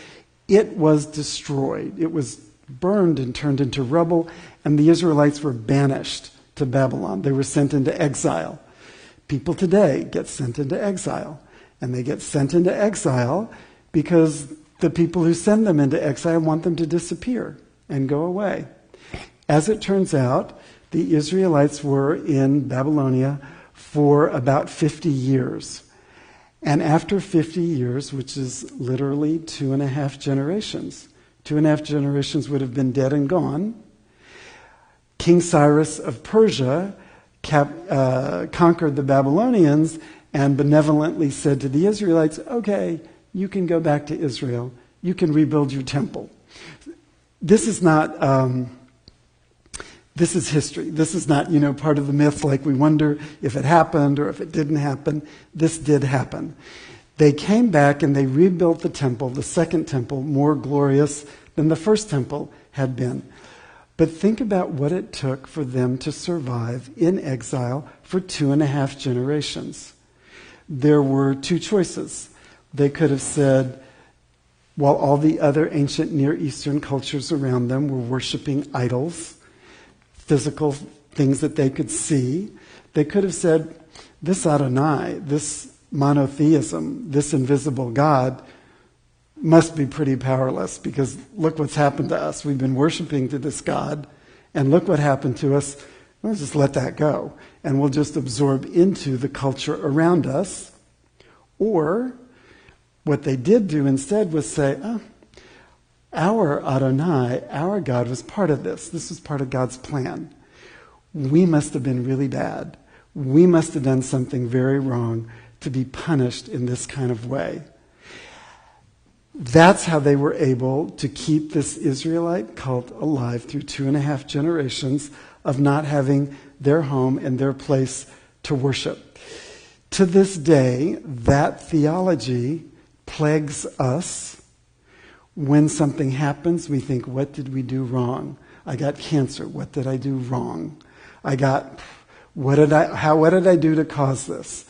It was destroyed. It was burned and turned into rubble, and the Israelites were banished to Babylon. They were sent into exile. People today get sent into exile, and they get sent into exile because the people who send them into exile want them to disappear and go away. As it turns out, the Israelites were in Babylonia for about 50 years. And after 50 years, which is literally 2.5 generations, 2.5 generations would have been dead and gone, King Cyrus of Persia conquered the Babylonians and benevolently said to the Israelites, okay, you can go back to Israel. You can rebuild your temple. This is not... This is history. This is not, part of the myth like we wonder if it happened or if it didn't happen. This did happen. They came back and they rebuilt the temple, the second temple, more glorious than the first temple had been. But think about what it took for them to survive in exile for 2.5 generations. There were 2 choices. They could have said, while all the other ancient Near Eastern cultures around them were worshiping idols, physical things that they could see, they could have said, this Adonai, this monotheism, this invisible God must be pretty powerless, because look what's happened to us. We've been worshiping to this God, and look what happened to us. We'll just let that go, and we'll just absorb into the culture around us. Or what they did do instead was say, our Adonai, our God, was part of this. This was part of God's plan. We must have been really bad. We must have done something very wrong to be punished in this kind of way. That's how they were able to keep this Israelite cult alive through 2.5 generations of not having their home and their place to worship. To this day, that theology plagues us. When something happens, we think, what did we do wrong? I got cancer. What did I do wrong? What did I do to cause this?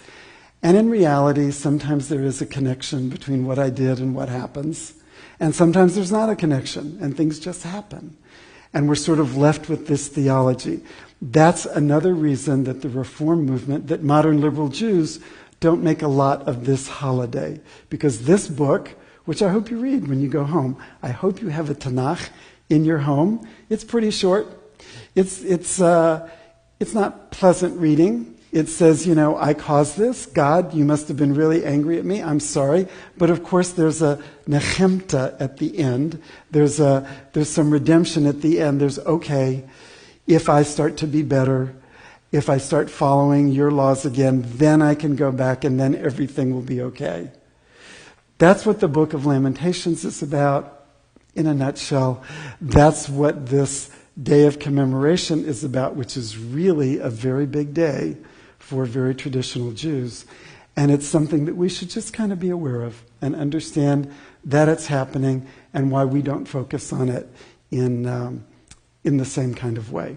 And in reality, sometimes there is a connection between what I did and what happens. And sometimes there's not a connection, and things just happen. And we're sort of left with this theology. That's another reason that the Reform movement, that modern liberal Jews don't make a lot of this holiday. Because this book, which I hope you read when you go home, I hope you have a Tanakh in your home. It's pretty short. It's not pleasant reading. It says, I caused this. God, you must have been really angry at me. I'm sorry. But of course, there's a nechemta at the end. There's some redemption at the end. There's, okay, if I start to be better, if I start following your laws again, then I can go back and then everything will be okay. That's what the Book of Lamentations is about in a nutshell. That's what this Day of Commemoration is about, which is really a very big day for very traditional Jews. And it's something that we should just kind of be aware of and understand that it's happening and why we don't focus on it in the same kind of way.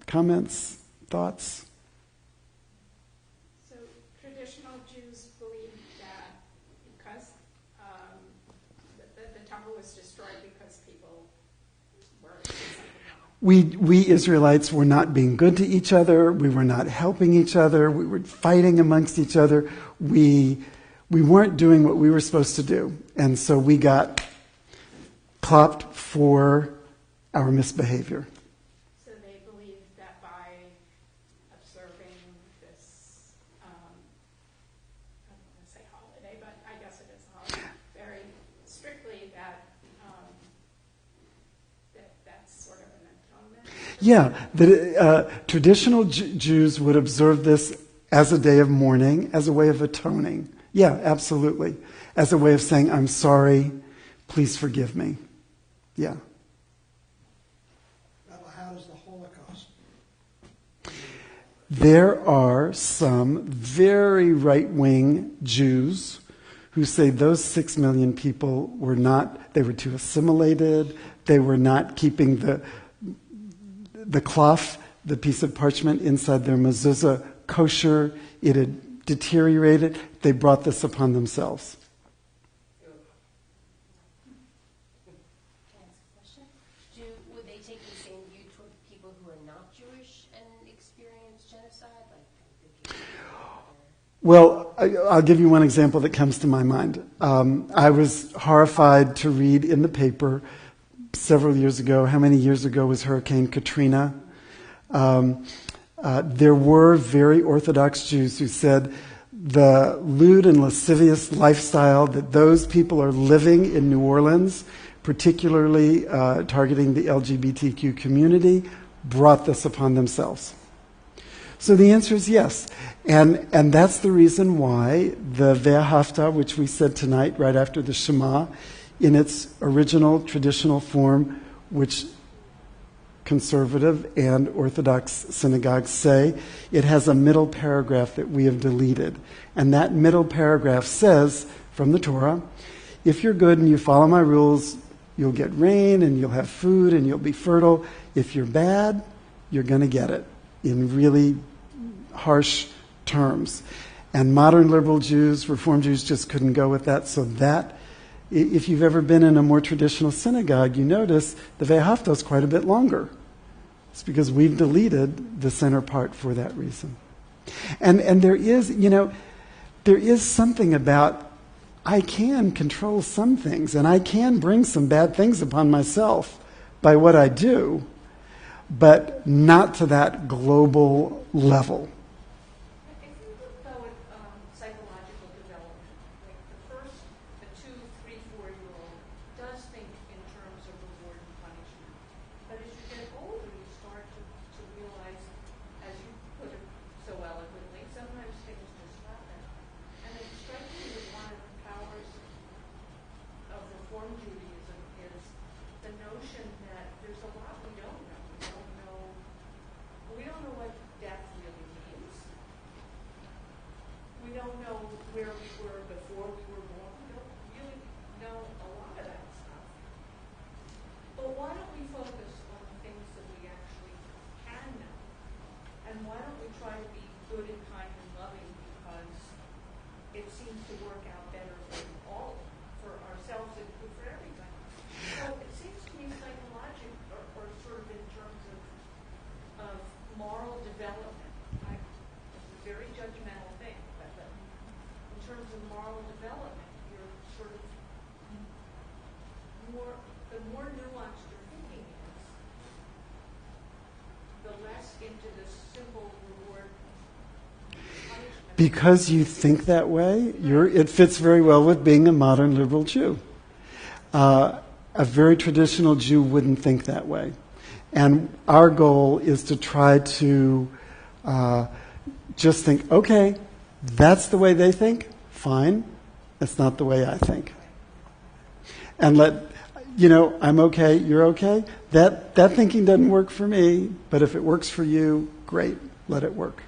Comments? Thoughts? So traditional Jews believe that because the temple was destroyed because people were doing something wrong. We Israelites were not being good to each other. We were not helping each other. We were fighting amongst each other. We weren't doing what we were supposed to do. And so we got clopped for our misbehavior. So they believe that by observing this, I don't want to say holiday, but I guess it is a holiday, very strictly, that's sort of an atonement. Yeah, traditional Jews would observe this as a day of mourning, as a way of atoning. Yeah, absolutely. As a way of saying, I'm sorry, please forgive me. Yeah. How does the Holocaust? There are some very right-wing Jews who say those 6 million people were too assimilated, they were not keeping the cloth, the piece of parchment inside their mezuzah kosher, it had deteriorated, they brought this upon themselves. Would they take the same view toward people who are not Jewish and experience genocide? Well, I'll give you one example that comes to my mind. I was horrified to read in the paper several years ago. How many years ago was Hurricane Katrina? There were very Orthodox Jews who said the lewd and lascivious lifestyle that those people are living in New Orleans, particularly targeting the LGBTQ community, brought this upon themselves. So the answer is yes. And that's the reason why the Ve'ahavta, which we said tonight right after the Shema, in its original traditional form, which conservative and Orthodox synagogues say, it has a middle paragraph that we have deleted. And that middle paragraph says, from the Torah, if you're good and you follow my rules, you'll get rain and you'll have food and you'll be fertile. If you're bad, you're going to get it in really harsh terms. And modern liberal Jews, Reform Jews, just couldn't go with that. So that, if you've ever been in a more traditional synagogue, you notice the Ve'ahavta is quite a bit longer. It's because we've deleted the center part for that reason. And there is, there is something about, I can control some things, and I can bring some bad things upon myself by what I do, but not to that global level. If you look, though, at psychological development, like the 2, 3, 4-year-old does think in terms of reward and punishment. But as you get older, you start to realize, as you put it so eloquently, sometimes things just happen. And it strikes me that one of the powers of Reform Judaism is the notion that there's a lot we don't know. We don't know what death really means. We don't know where we were before we were born. We don't really know a lot of that stuff. But why don't we focus on the things that we actually can know? And why don't we try to be good and kind and loving, because it seems to work out better for all, for ourselves and good for everybody. So it seems to me psychological, or sort of in terms of moral development. It's a very judgmental thing, but in terms of moral development, you're sort of the more nuanced your thinking is, the less into this simple reward punishment. Because you think that way, it fits very well with being a modern liberal Jew. A very traditional Jew wouldn't think that way. And our goal is to try to just think, okay, that's the way they think, fine. That's not the way I think. And I'm okay, you're okay. That thinking doesn't work for me, but if it works for you, great, let it work.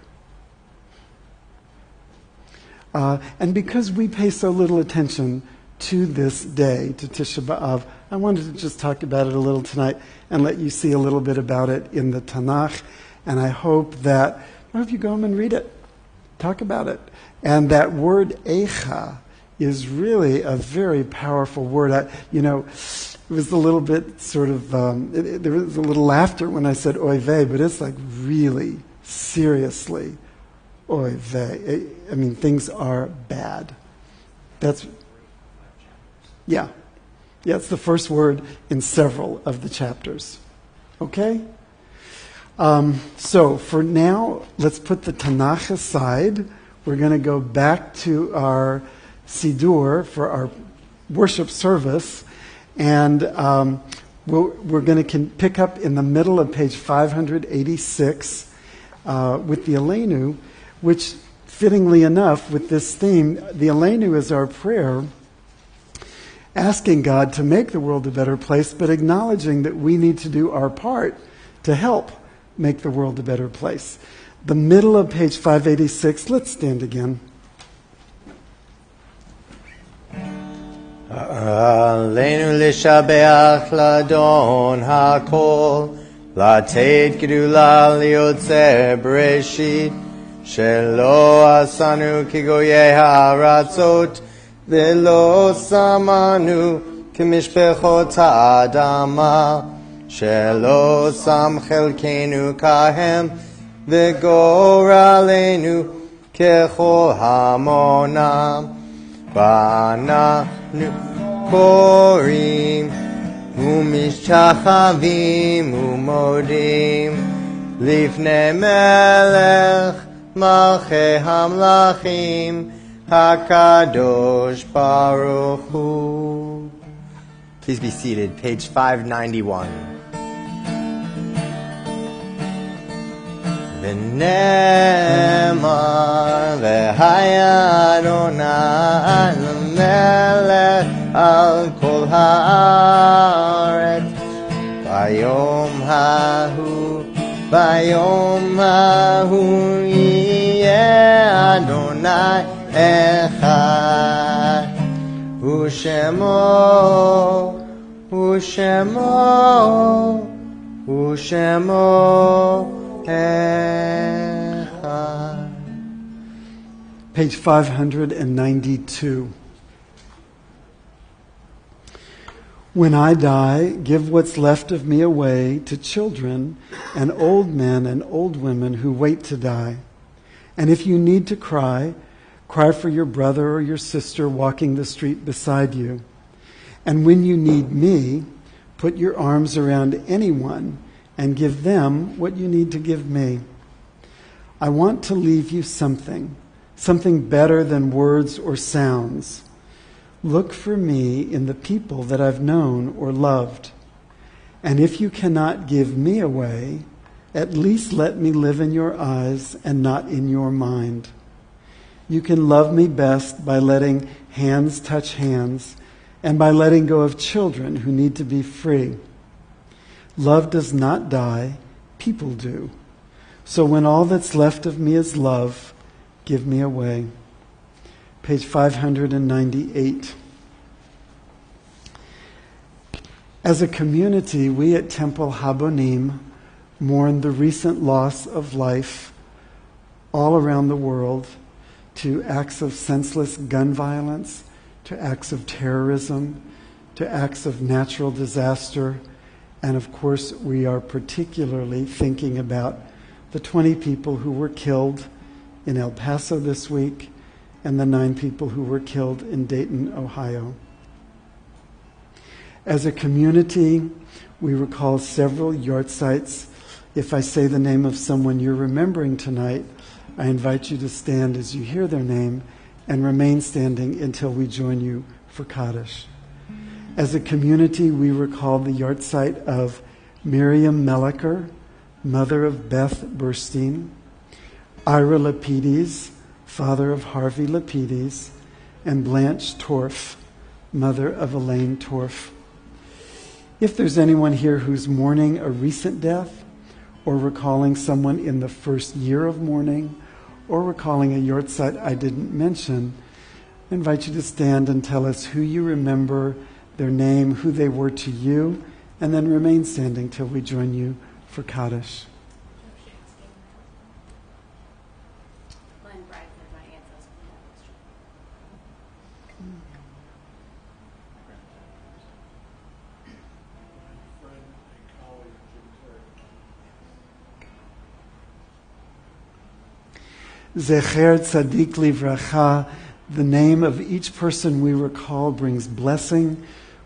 And because we pay so little attention to this day, to Tisha B'Av, I wanted to just talk about it a little tonight and let you see a little bit about it in the Tanakh. And I hope you go home and read it. Talk about it. And that word Eicha is really a very powerful word. It was a little bit sort of, there was a little laughter when I said oy vey, but it's like really, seriously, oy vey. I mean, things are bad. Yeah, it's the first word in several of the chapters. Okay? So for now, let's put the Tanakh aside. We're going to go back to our Siddur for our worship service. And we're going to pick up in the middle of page 586 with the Aleinu, which, fittingly enough, with this theme, the Aleinu is our prayer, asking God to make the world a better place, but acknowledging that we need to do our part to help make the world a better place. The middle of page 586, let's stand again. Aleinu lishabeach ladon hakol, latet gedula liotzer bereshit, shelo asanu kigoyei haratzot, velo samanu kemishpechot ha'adama, shelo sam chelkenu kahem, vegoralenu kechol hamonam. ואנחנו קוראים ומשתחווים ומודים לפני מלך מלכי המלכים הקדוש ברוך הוא. Please be seated. Page 591. ונאמר והיה אדוני למלך על כל הארץ ביום ההוא יהיה אדוני אחד ושמו Ushemo Echad. Page 592. When I die, give what's left of me away to children and old men and old women who wait to die. And if you need to cry, cry for your brother or your sister walking the street beside you. And when you need me, put your arms around anyone and give them what you need to give me. I want to leave you something better than words or sounds. Look for me in the people that I've known or loved. And if you cannot give me away, at least let me live in your eyes and not in your mind. You can love me best by letting hands touch hands and by letting go of children who need to be free. Love does not die, people do. So when all that's left of me is love, give me away. Page 598. As a community, we at Temple Habonim mourn the recent loss of life all around the world to acts of senseless gun violence, to acts of terrorism, to acts of natural disaster, and of course we are particularly thinking about the 20 people who were killed in El Paso this week and the 9 people who were killed in Dayton, Ohio. As a community, we recall several yahrzeits. If I say the name of someone you're remembering tonight, I invite you to stand as you hear their name and remain standing until we join you for Kaddish. As a community, we recall the yahrzeit of Miriam Melliker, mother of Beth Burstein, Ira Lapides, father of Harvey Lapides, and Blanche Torf, mother of Elaine Torf. If there's anyone here who's mourning a recent death, or recalling someone in the first year of mourning, or recalling a yahrzeit I didn't mention, I invite you to stand and tell us who you remember, their name, who they were to you, and then remain standing till we join you for Kaddish. Zecher Tzadik Livracha, the name of each person we recall brings blessing.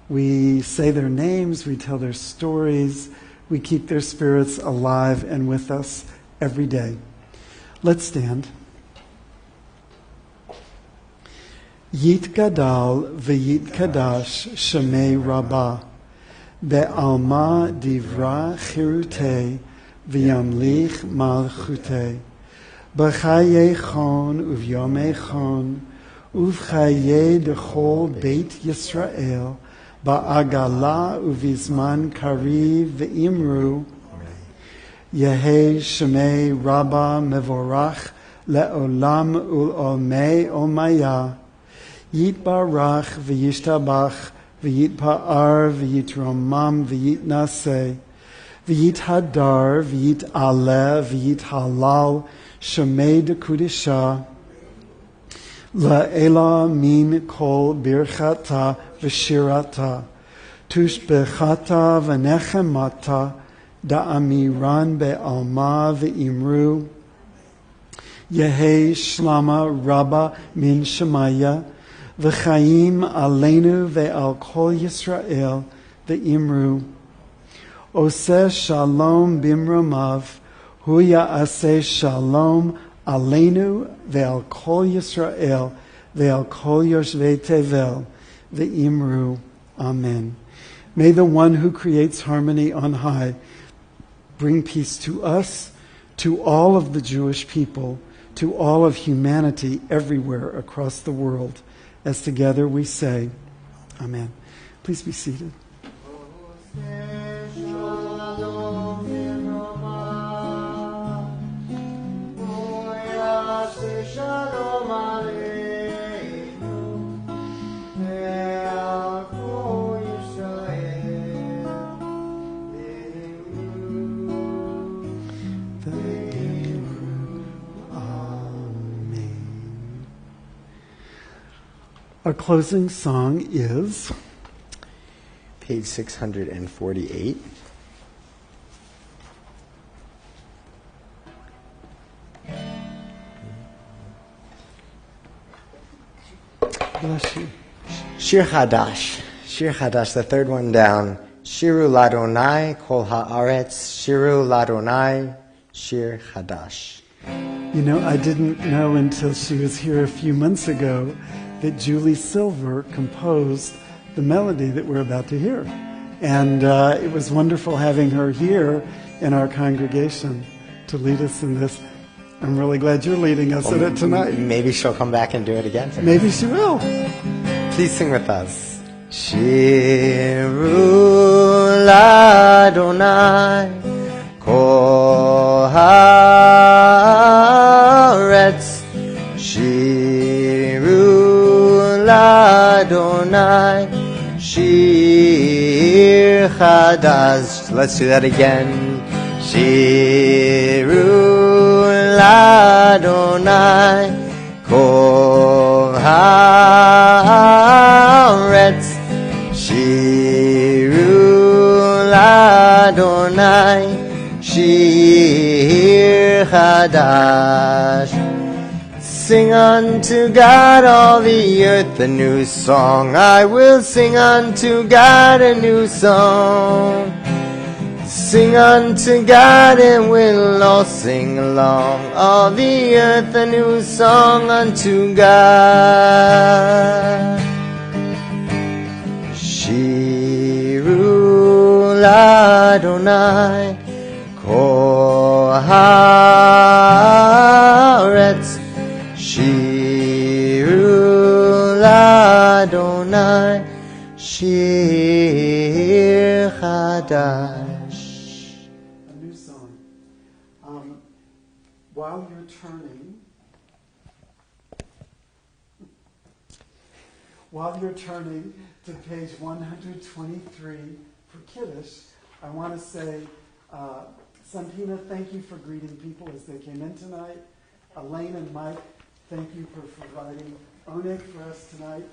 We say their names, we tell their stories, we keep their spirits alive and with us every day. Let's stand. Yit Gadal v'yit Kadash Shemei Rabbah Be'alma Divra Chirutei v'yamlich Malchutei B'chaye Chon uv'yomei Chon uv'chaye dechol Beit Yisrael ba'agala uv'izman kariv v'imru Yehei Shemei Rabba Mevorach le'olam ul'olmei omaya Yitbarach v'yishtabach v'yitpa'ar v'yitromam v'yitnaseh v'yithadar v'yit'aleh v'yithalal Shemei Dekudisha La'ela min kol birchata v'shirata tushbechata v'nechemata da'amiran be'alma v'imru Yehei shlama rabba min shemaya v'chaim aleinu ve'al kol Yisrael v'imru Oseh shalom bimromav Hu ya'aseh shalom aleinu ve'al kol Yisrael ve'al kol yoshvei tevel ve'imru. Amen. May the one who creates harmony on high bring peace to us, to all of the Jewish people, to all of humanity everywhere across the world. As together we say, Amen. Please be seated. Shalom Aleinu, ve'al kol Yisrael. Our closing song is page 648. Bless you. Shir Hadash. Shir Hadash, the third one down. Shiru Ladonai, Kol Haaretz, Shiru Ladonai, Shir Hadash. You know, I didn't know until she was here a few months ago that Julie Silver composed the melody that we're about to hear. And it was wonderful having her here in our congregation to lead us in this. I'm really glad you're leading us in it tonight. Maybe she'll come back and do it again tonight. Maybe she will. Please sing with us. Shiru Ladonai Kol Haaretz Shiru Ladonai Shir Chadash. Let's do that again. Shiru Ladonai Kol Haaretz Shiru Ladonai Shir Chadash. Sing unto God all the earth a new song. I will sing unto God a new song. Sing unto God and we'll all sing along. All the earth a new song unto God. Shiru Ladonai Kol Haaretz Shiru Ladonai Shir Chadash. While you're turning to page 123 for Kiddush, I want to say, Santina, thank you for greeting people as they came in tonight. Elaine and Mike, thank you for providing oneg for us tonight.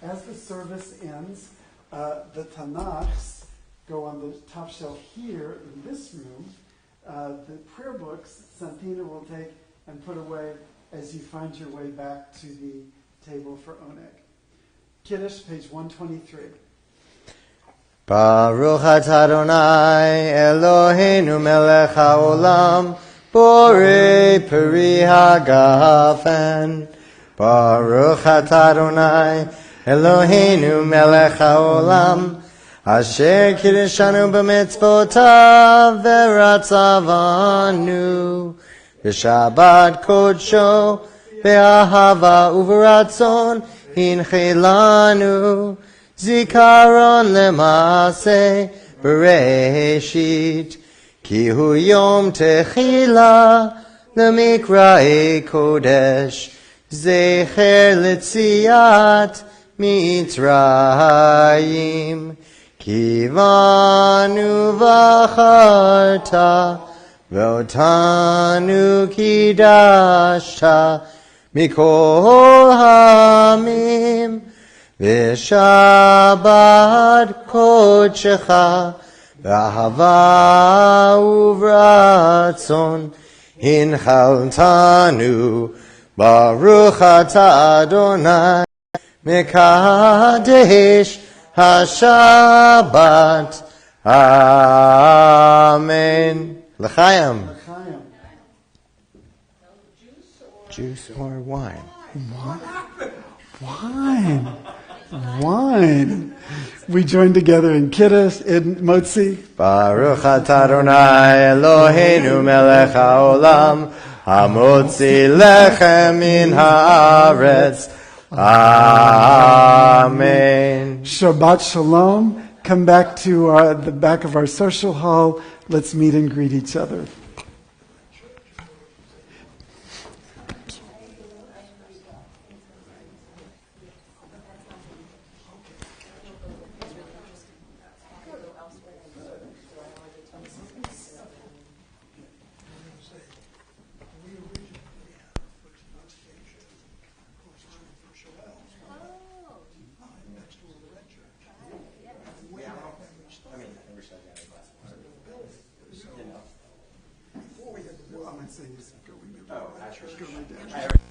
As the service ends, the Tanakhs go on the top shelf here in this room. The prayer books, Santina will take and put away as you find your way back to the table for oneg. Kiddush, page 123. Baruch atah Adonai Eloheinu melech haolam borei peri hagafen. Baruch atah Adonai Eloheinu melech haolam asher kiddushanu b'mitzvotav v'ratzavanu b'shabbat kodsho be'ahava uv'ratzon Hinchelanu zikaron lemase bereshit ki hu yom techila lemikrae kodesh zecher letziat mitzrayim kivanu vacharta v'otanu kidashta Mikol hamim v'shabbat kodshecha v'ahava uvratzon hinchaltanu baruch atah Adonai mekadesh hashabbat. Amen. L'chaim. Juice or wine? Wine. We join together in Kiddush, in Motzi. Baruch atah Adonai Eloheinu melech haolam hamotzi lechem min haaretz. Amen. Shabbat shalom. Come back to the back of our social hall. Let's meet and greet each other. I'm saying is going there. Oh, I Going down. I